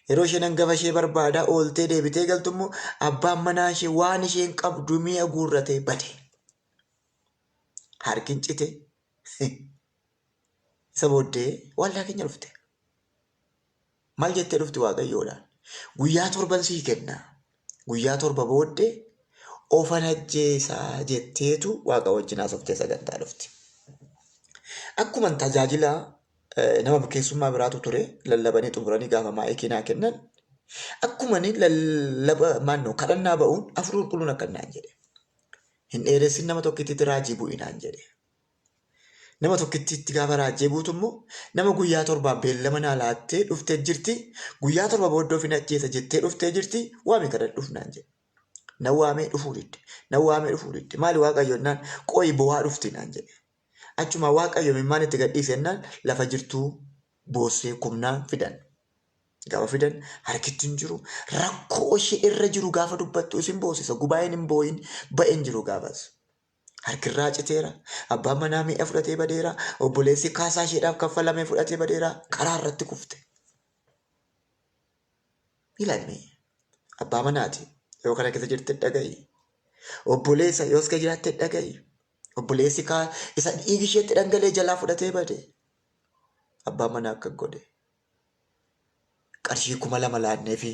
Yeroo isheen hangafa ishee barbaadaa ooltee deebitee galtummoo abbaan manaa ishee waan isheen qabdu mi'a guurratee bade. Harkin cite. Isa booddee waldaa keenya dhufte. Maal jettee dhufti Waaqayyoodhaan? Guyyaa 7 sii kenna. Guyyaa 7 booddee ofan ajjeesaa jetteetu Waaqa wajjin haasoftee sagantaa dhufti. Akkuma tajaajila nama bukeessummaa biraatu ture lallabanii xumuranii gaafa maayikiinaa kennan akkuma ni lallaba kadhannaa ba'uun afur qulqulluun akkanaan jedhe. Hin dheeressin nama tokkittitti raajii bu'inaan jedhe. Nama tokkitti itti gaafa raajjee buutummoo nama guyyaa torbaa beellama naa laattee dhuftee jirti. Guyyaa torba booddee ofin ajjeesa jettee dhuftee jirti. Waamee kadhadhuuf naan jedhe. Nan waamee dhufuu didde. Nan waamee dhufuu didde. Maali Waaqayyo naan qo'i bo'aa dhufti naan jedhe. Achuma Waaqayyo mimmaan itti gadhiisennaan lafa jirtuu boossee kumnaan fidan. Gaafa fidan harkitti hin jiru. Rakkoo ishee irra jiru gaafa dubbattu isin boosisa. Gubaa'een hin boo'in ba'een jiru gaafas. Harkirraa citeera. Abbaan manaa mi'a fudhatee badeera. Obboleessi kaasaa isheedhaaf kaffalamee fudhatee badeera. Karaa irratti kufte. Ilaalme abbaa manaati. Yoo kana keessa jirte dhaga'i. Obboleessa yoos ka jiraatte dhaga'i. Obboleessi isa dhiigi isheetti dhangalee jalaa fudhatee bade. Abbaan manaa akka godhe. Qarshii 2,000 laannee fi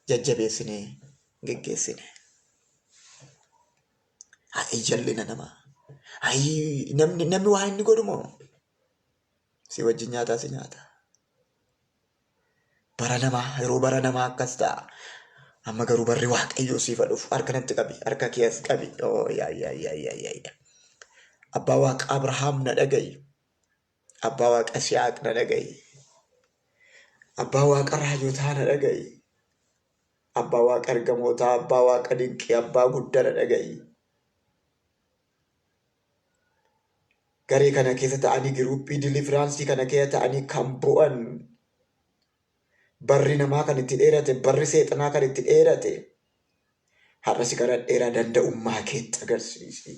jajjabeessinee geggeessine. Haa jallina namaa. Namni waan inni godhu moo si wajjin nyaataa si nyaata. Bara namaa yeroo bara namaa akkas ta'a. Amma garuu barri Waaqayyoo siif dhufu harka natti qabi harka kees qabi. Abbaa Waaqa Abrahaam na dhaga'i. Abbaa Waaqa Isihaaq na dhaga'i. Abbaa Waaqa raajotaa na dhaga'i. Abbaa Waaqa ergamootaa, abbaa Waaqa dinqii, abbaa guddaa na dhaga'i. Garee kana keessa ta'anii giruuppii dilifiraansii kana keessa ta'anii kan bu'an barri namaa kan itti dheerate, barri seexanaa kan itti dheerate har'a si kadhadheeraa danda'ummaa keetti agarsiisi.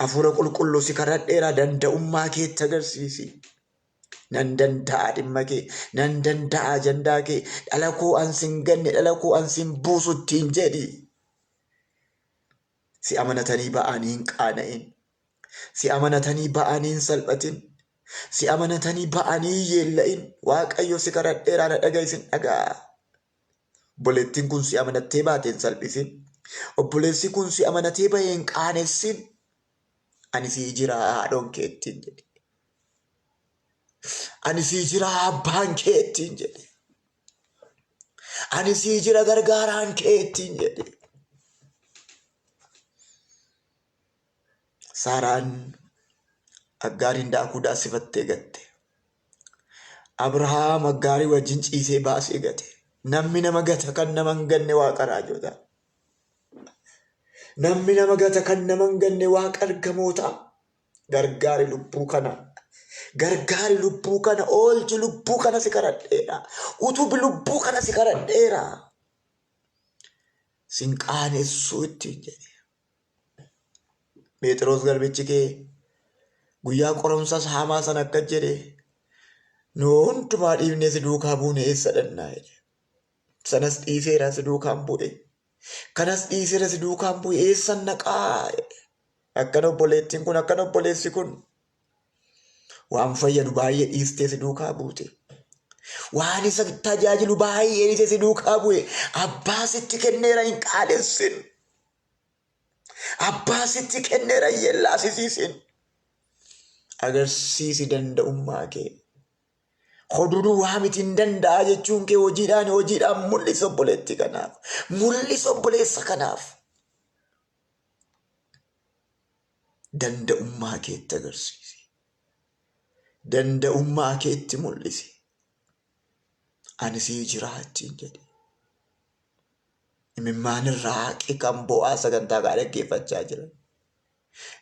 Hafuura qulqulluu si kadhadheeraa danda'ummaa keetti agarsiisi. Nan danda'a dhimma kee, nan danda'a ajandaa kee, dhala koo ansin ganne, dhala koo ansin buusu ittiin jedhi. Si amanatanii ba'anii hin qaana'in. Si amanatanii ba'anii hin salphatin. Si amanatanii ba'anii yeella'in. Waaqayyo si kadhadheeraa na dhaga'isin dhaga'a. Obboleettiin kun si amanattee baatee hin salphisin. Obboleessi kun si amanatee bahee hin qaanessin. Ani sii jira haadhoon keettiin jedhe. Ani sii jira abbaan keettiin jedhe. Ani sii jira gargaaraan keettiin jedhe. Saaraan Aggaariin daakuu daasifattee gatte. Abrahaam Aggaarii wajjin ciisee baasee gate. Namni nama gata kan nama hin ganne Waaqa raajotaa. Namni nama gata kan nama hin ganne Waaqa ergamootaa. Gargaari lubbuu kana. Gargaari lubbuu kana. Oolchi lubbuu kana si kadhadheera. Utubi lubbuu kana si kadhadheera. Sin qaanessuu ittiin jedhe. Phexros garbichi kee guyyaa qoromsas hamaa sana akka jedhe nu hundumaa dhiifnee si duukaa buune eessa dhannaa jedhe. Sanas dhiiseera si duukaan bu'e. Kanas dhiiseera si duukaan bu'e eessan naqaa jedhe. Akkana obboleettiin kun akkana obboleessi kun waan fayyadu baay'ee dhiistee si duukaa buute. Waan isa tajaajilu baay'ee dhiisee si duukaa bu'e. Abbaa sitti kenneera hin qaadessin. Abbaa sitti kenneera hin yellaasisiisin. Agarsiisi danda'ummaa kee. Hoduu waa miti hin danda'a jechuun kee hojiidhaan mul'isa obboleetti kanaaf. Mul'isa obboleessa kanaaf. Danda'ummaa keetti agarsiisi. Danda'ummaa keetti mul'isi. Ani sii jiraattiin jedhe. Imimmaan irraa haqi kan bo'aa sagantaa kaa dhaggeeffachaa jiran.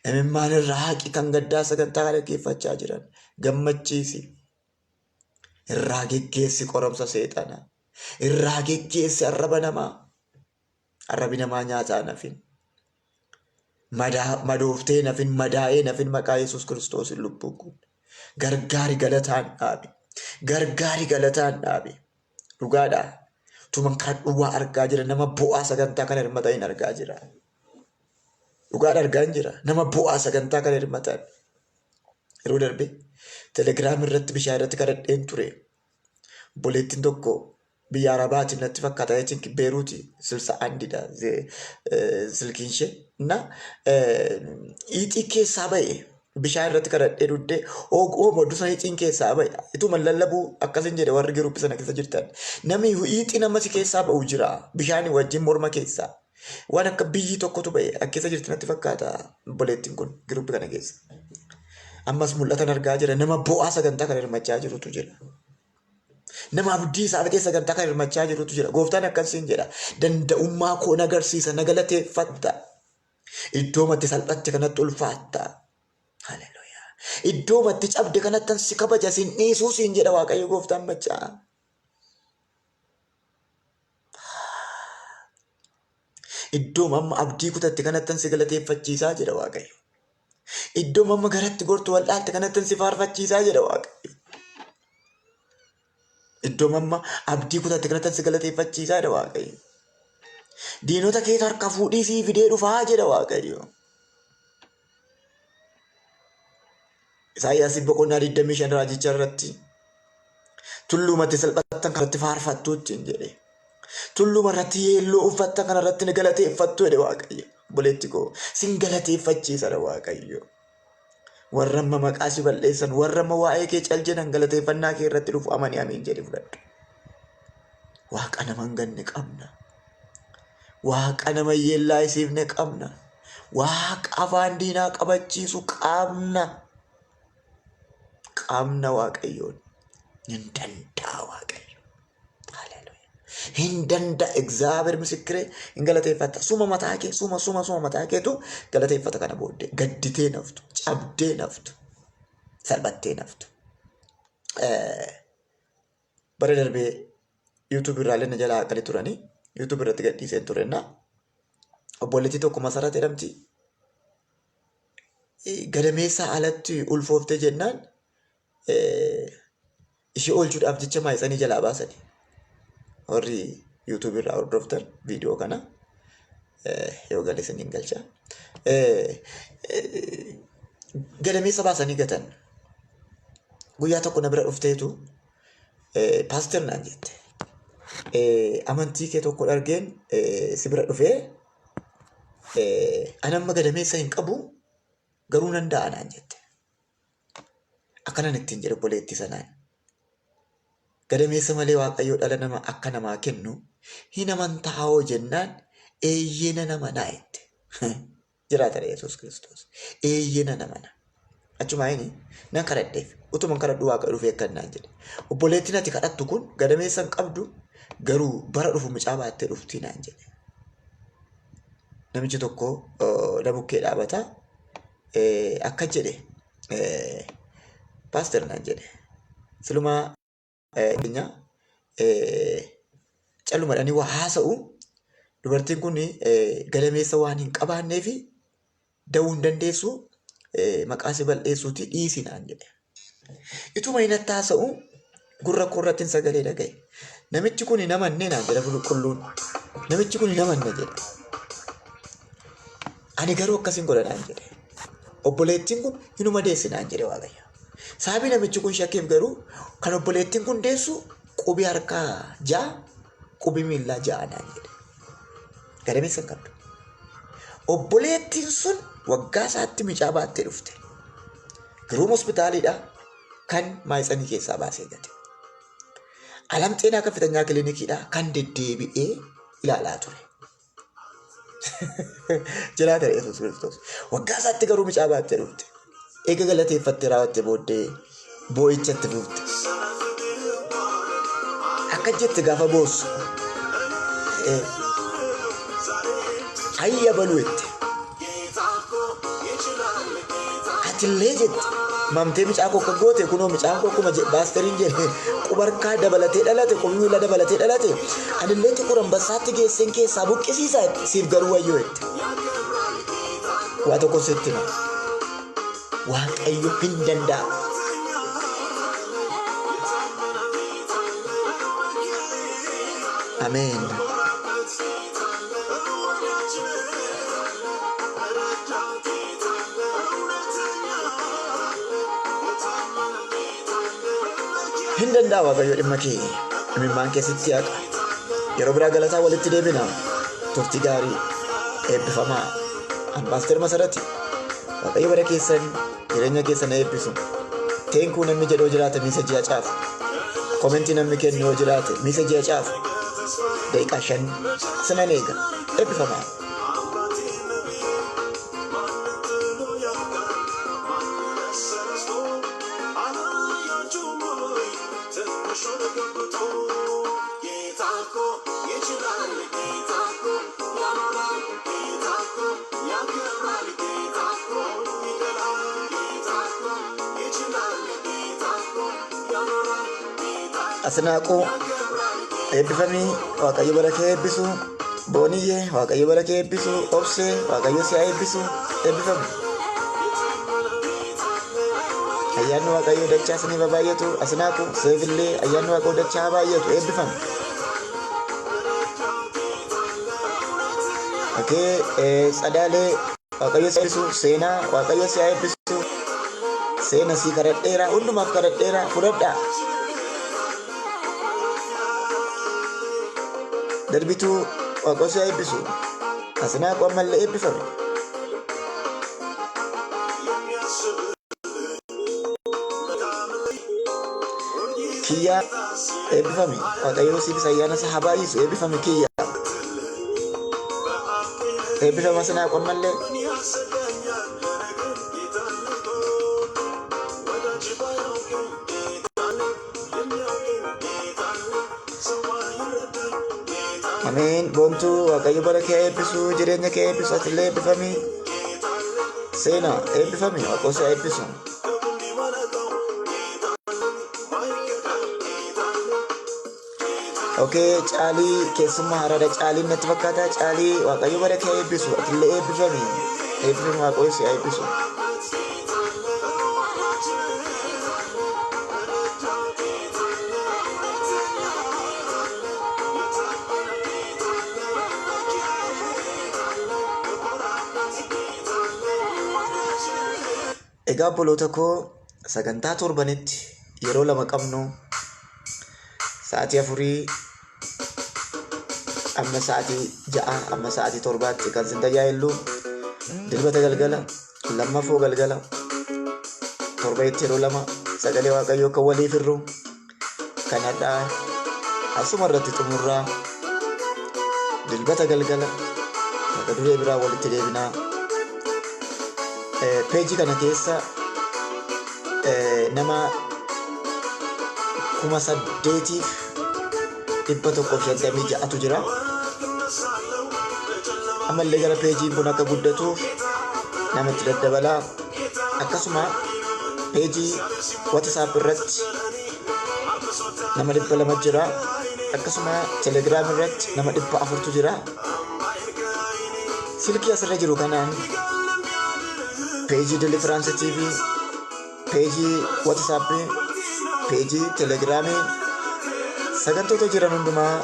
Imimmaan irraa haqi kan gaddaa sagantaa kaa dhaggeeffachaa jiran. Gammachiisi. Irraa geggeessi qoromsa seexanaa. Irraa geggeessi arraba namaa. Arrabi namaa nyaataa nafin. Madooftee nafin, madaa'ee nafin maqaa Yesuus Kiristoos lubbuun kun. Gargaari galataan dhaabi. Gargaari galataan dhaabi. Dhugaadhaa. Tuman kan dhuwaa argaa jira. Nama bu'aa sagantaa kana hirmatan hin argaa jira. Dhugaadha argaa hin jira. Nama bu'aa sagantaa kana hirmatan. Yeroo darbe telegiraam irratti bishaan irratti kadhadheen ture. Obboleettiin tokko biyya Arabaatiin natti fakkaata. Jechuun Beeruuti silsa andidha. Silkiin ishee. Na iixii keessaa ba'e. Bishaan irratti kadhadhee duddee oomoddu sana iixiin keessaa ba'e. Ituma lallabuu akkasin jedhe warri giruuppii sana keessa jirtan. Namni iixii namasi keessaa ba'u jira. Bishaan wajjin morma keessaa. Waan akka biyyi tokkotu ba'e akkeessa jirti natti fakkaata obboleettiin kun giruuppii kana keessa. Ammas mul'atan argaa jira nama bu'aa sagantaa kan hirmachaa jirutu jira. Nama abdii isaa fedhee sagantaa kan hirmachaa jirutu jira. Gooftaan akkasiin jedha. Danda'ummaa koo nagarsiisa na galateeffatta. Iddoo matti salphatti kanatti ulfaatta. Haleluuyaa. Iddoo matti cabde kanatti si kabaja siin dhiisuu siin jedha Waaqayyo Gooftaan machaa. Iddoo mamma abdii kutatti kanatti si galateeffachiisaa jedha Waaqayyo. Iddoo mamma garatti gortu wal'aalte kanatti si faarfachiisaa jedha Waaqayyo. Iddoo mamma abdii kutatti kanatti si galateeffachiisaa jedha Waaqayyo. Diinota kee harka fuudhii sii fidee dhufaa jedha Waaqayyo. Isaayyaas boqonnaa 25 raajicha irratti tullumatti salphattan kanatti faarfattu ittiin jedhe. Tulluma irratti yeelloo uffatta kana irratti ni galateeffattu jedhe Waaqayyo. Boleetti koo sin galateeffachiisa dha Waaqayyo. Warra amma maqaa si balleessan, warra amma waa'ee kee cal jedhan galateeffannaa kee irratti dhufu amanii amiin jedhe fudhadhu. Waaqa nama hin ganne qabna. Waaqa nama yeellaa isiifne qabna. Waaqa afaan diinaa qabachiisu qabna. Qabna Waaqayyoon. Hin danda'a Waaqayyo. Hin danda'a እግዚአብሔር ምስክሬ hin galateeffata. Suma mataa kee suma mataa keetu galateeffata kana booddee gadditee naftu, cabdee naftu, salphattee naftu. Bara darbee YouTube irraalee na jalaa akkali turanii YouTube irratti gadhiiseen turenna. Obboleettii tokko Masarat jedhamti. Gadameessaa alatti ulfooftee jennaan ishee oolchuudhaaf jecha maayisanii jalaa baasanii. Warri YouTube irraa hordoftan viidiyoo kana yoo galeessan hin galcha. Gadameessa baasanii gatan. Guyyaa tokko na bira dhufteetu paaster naan jette. Amantii kee tokko argeen si bira dhufee ani amma gadameessa hin qabu garuu nan da'a naan jette. Akkanan ittiin jedhe obboleettii sanaan. Gadameessa malee Waaqayyo dhala nama akka namaa kennu hin amantaa hoo jennaan eeyyena nama naa jette. Jiraata Yesuus Kiristoos. Eeyyena nama na. Achuma inni nan kadhadheef utuma kadhadhu Waaqa dhufee akkannaan jedhe. Obboleettiin ati kadhattu kun gadameessa hin qabdu garuu bara dhufu mucaa baattee dhuftii naan jedhe. Namichi tokko dabukkee dhaabata akka jedhe paaster naan jedhe. Silumaa callumadhanii waa haasa'u dubartiin kun gadameessa waan hin qabaanneef da'uu hin dandeessu maqaa si balleessuuti dhiisi naan jedhe. Ituma inatti haasa'u gurra koorrattiin sagalee dhagaye. Namichi kun namannee naan jedha qulqulluun. Namichi kun namanna jedha. Ani garuu akkasiin godha naan jedhe. Obboleettiin kun hinuma deessi naan jedhe Waaqayyo. Sababii namichi kun shakkeef garuu kan obboleettiin kun deessu qubii harkaa 6 qubii miillaa 6 naan jedhe. Gadameessa hin qabdu. Obboleettiin sun waggaa isaatti mucaa baattee dhufte. Garuu hospitaaliidha kan maayisanii keessaa baasee gate. Alam xeenaa kaffitanyaa kiliinikiidha kan deddeebi'ee ilaalaa ture. Jiraata Yesuus Kiristoos. Waggaa isaatti garuu mucaa baattee dhufte. Eega galateeffattee raawwattee booddee boo'ichatti fufte. Akka jette gaafa boossu hayya baluu jette. Atillee jette mamtee mucaa koo akka goote kunoo mucaan koo akkuma baasteriin jedhe qubarkaa dabalatee dhalate qubii miila dabalatee dhalate anillee cuquran bassaatti geesseen keessaa buqqisiisa siif garuu wayyoo jette. Waa tokko sitti hima. Waaqayyo hin danda'a. Ameen. Hin danda'a Waaqayyo dhimma kee. Imimmaan keessatti haqa. Yeroo biraa galataa walitti deebina. Turtii gaarii eebbifamaa. Ambaaster Masarati. Waaqayyo bara keessan jireenya keessan eebbisu. Teenkuu namni jedhoo jiraate miisa ji'a caafu. Komentii namni kennu yoo jiraate miisa ji'a caafu. daqiiqaa 5 sinan eega eebbifamaa. Asinaaquu eebbifamii waaqayyo bara kee eebbisu. Booniyyee waaqayyo bara kee eebbisu. Obsee waaqayyo si haa eebbisu. Eebbifamu. Ayyaanni waaqayyo dachaa isiniif haa baay'atu. Asinaaquu seefillee ayyaanni waaqayyo dachaa haa baay'atu. Eebbifamu. Sadaalee waaqayyo si eebbisu. Seenaa waaqayyo si haa eebbisu. Seena si kadhadheera. Hundumaaf kadhadheera. Fudhadhaa. Darbituu waaqayyo si haa eebbisu. Asinaaquu ammallee eebbifame. Kiyyaa eebbifame. Waaqayyo siifis ayyaana isaa haa baay'isu. Eebbifame kiyyaa. Eebbifame asinaaquu ammallee. Ameen. Boontuu waaqayyo bara kee eebbisu. Jireenya kee eebbisu. Atillee eebbifamii. Seenaa eebbifame. Waaqayyo si haa eebbisu. Caalii keessummaa haraadha. Caaliin natti fakkaata. Caalii waaqayyo bara kee eebbisu. Atillee eebbifamii. Eebbifame waaqayyo si haa eebbisu. Egaa obboloota koo sagantaa torbanitti yeroo lama qabnu sa'aatii 4 amma sa'aatii 6 amma sa'aatii 7tti kan sin tajaajilu dilbata galgala lammaffoo galgala torbeetti yeroo lama sagalee waaqayyoo kan waliif irru kanadhaa asuma irratti xumurraa dilbata galgala mata duree biraa walitti deebinaa. Peejii kana keessa nama 8,156 jira. Ammallee gara peejiin kun akka guddatuuf namatti daddabalaa. Akkasuma peejii WhatsApp irratti nama 200 jira. Akkasuma Telegram irratti nama 400 jira. Silkii asirra jiru kanaan peejii Deliverance TV, peejii WhatsApp, peejii Telegram, sagantoota jiran hundumaa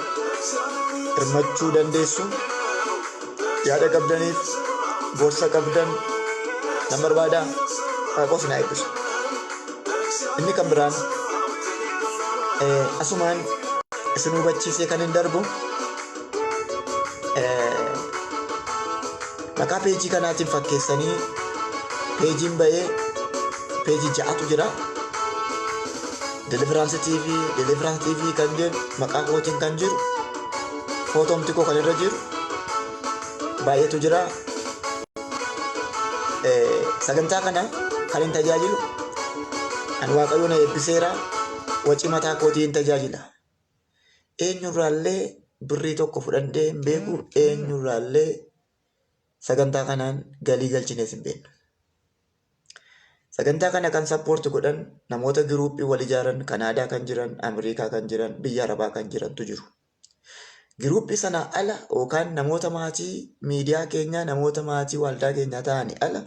hirmachuu dandeessu. Yaada qabdaniif gorsa qabdan nan barbaada. Waaqayyo isin haa eebbisu. Inni kan biraan asumaan isin hubachiisee kan hin darbu maqaa peejii kanaatiin fakkeessanii peejiin ba'ee peejii 6tu jira. Deliverance TV kan jedhu maqaa kootiin kan jiru footomti koo kan irra jiru baay'eetu jira. Sagantaa kana kan hin tajaajilu ani waaqayyo na eebbiseera. Waci mataa kootiin tajaajila. Eenyurraallee birrii tokko fudhadhee hin beeku. Eenyurraallee sagantaa kanaan galii galchinees hin beeknu. Sagantaa kana kan sappoorti godhan namoota giruuppii wal ijaaran Kanaadaa kan jiran, Ameerikaa kan jiran, biyya Arabaa kan jirantu jiru. Giruuppii sana ala yookaan namoota maatii miidiyaa keenyaa, namoota maatii waldaa keenyaa ta'anii ala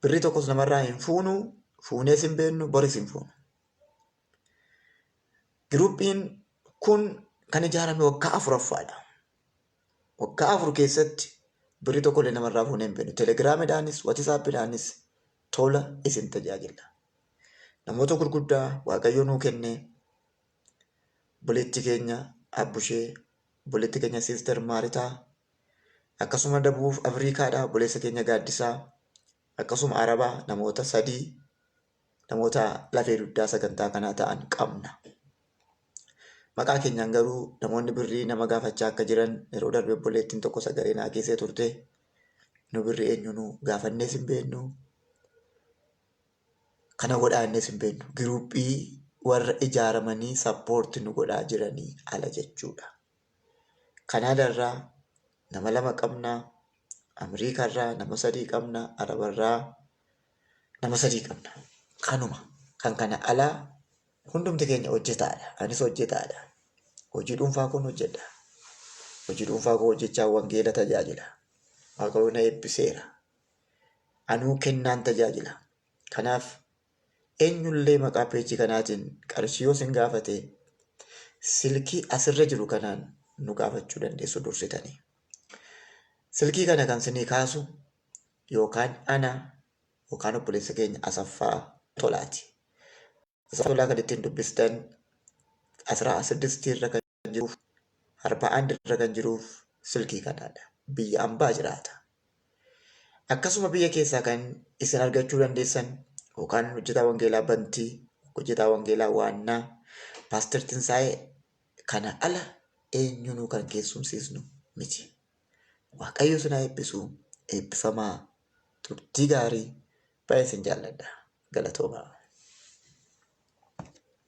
birrii tokkos namarraa hin fuunu, fuunees hin beeknu, boris hin fuunu. Giruuppiin kun kan ijaarame waggaa 4ffaadha. Waggaa 4 keessatti birrii tokkollee namarraa fuunee hin beeknu. Telegiraamidhaanis, WhatsAppidhaanis tola isin tajaajila. Namoota gurguddaa waaqayyo nuu kenne buleetti keenya Abbushee, buleetti keenya Sister Maaritaa, akkasuma Dabuuf Afriikaadhaa buleessa keenya Gaaddisaa, akkasuma Arabaa namoota 3 namoota lafee duddaa sagantaa kanaa ta'an qabna. Maqaa keenyaan garuu namoonni birrii nama gaafachaa akka jiran yeroo darbe obboleettiin tokko sagalee naa keessee turte. Nu birrii eenyunu gaafannees hin beeknu. Kana godhaannees hin beeknu. Giruuppii warra ijaaramanii sappoorti nu godhaa jiranii ala jechuudha. Kanaadaarraa nama 2 qabna. Ameerikaarraa nama 3 qabna. Arabarraa nama 3 qabna. Kanuma kan kana alaa hundumti keenya hojjetaadha. Anis hojjetaadha. Hojii dhuunfaa kun hojjedha. Hojii dhuunfaa koo hojjechaa wangeela tajaajila. Waaqayyo na eebbiseera. Anuu kennaan tajaajila. Kanaaf eenyullee maqaa peejii kanaatiin qarshii yoo sin gaafate silkii asirra jiru kanaan nu gaafachuu dandeessu dursitanii. Silkii kana kan sinii kaasu yookaan ana yookaan obboleessa keenya Asaffaa Tolaati. Asaffaa Tolaa kan ittiin dubbistan 16 irra kan jiruuf 41 irra kan jiruuf silkii kanaadha. Biyya ambaa jiraata. Akkasuma biyya keessaa kan isin argachuu dandeessan yookaan hojjetaa wangeelaa Bantii, hojjetaa wangeelaa Waannaa, Paaster Tinsaa'ee kana ala eenyunuu kan keessumsiisnu miti. Waaqayyo isin haa eebbisu. Eebbifamaa. Turtii gaarii. Baay'ee isin jaalladha. Galatooma.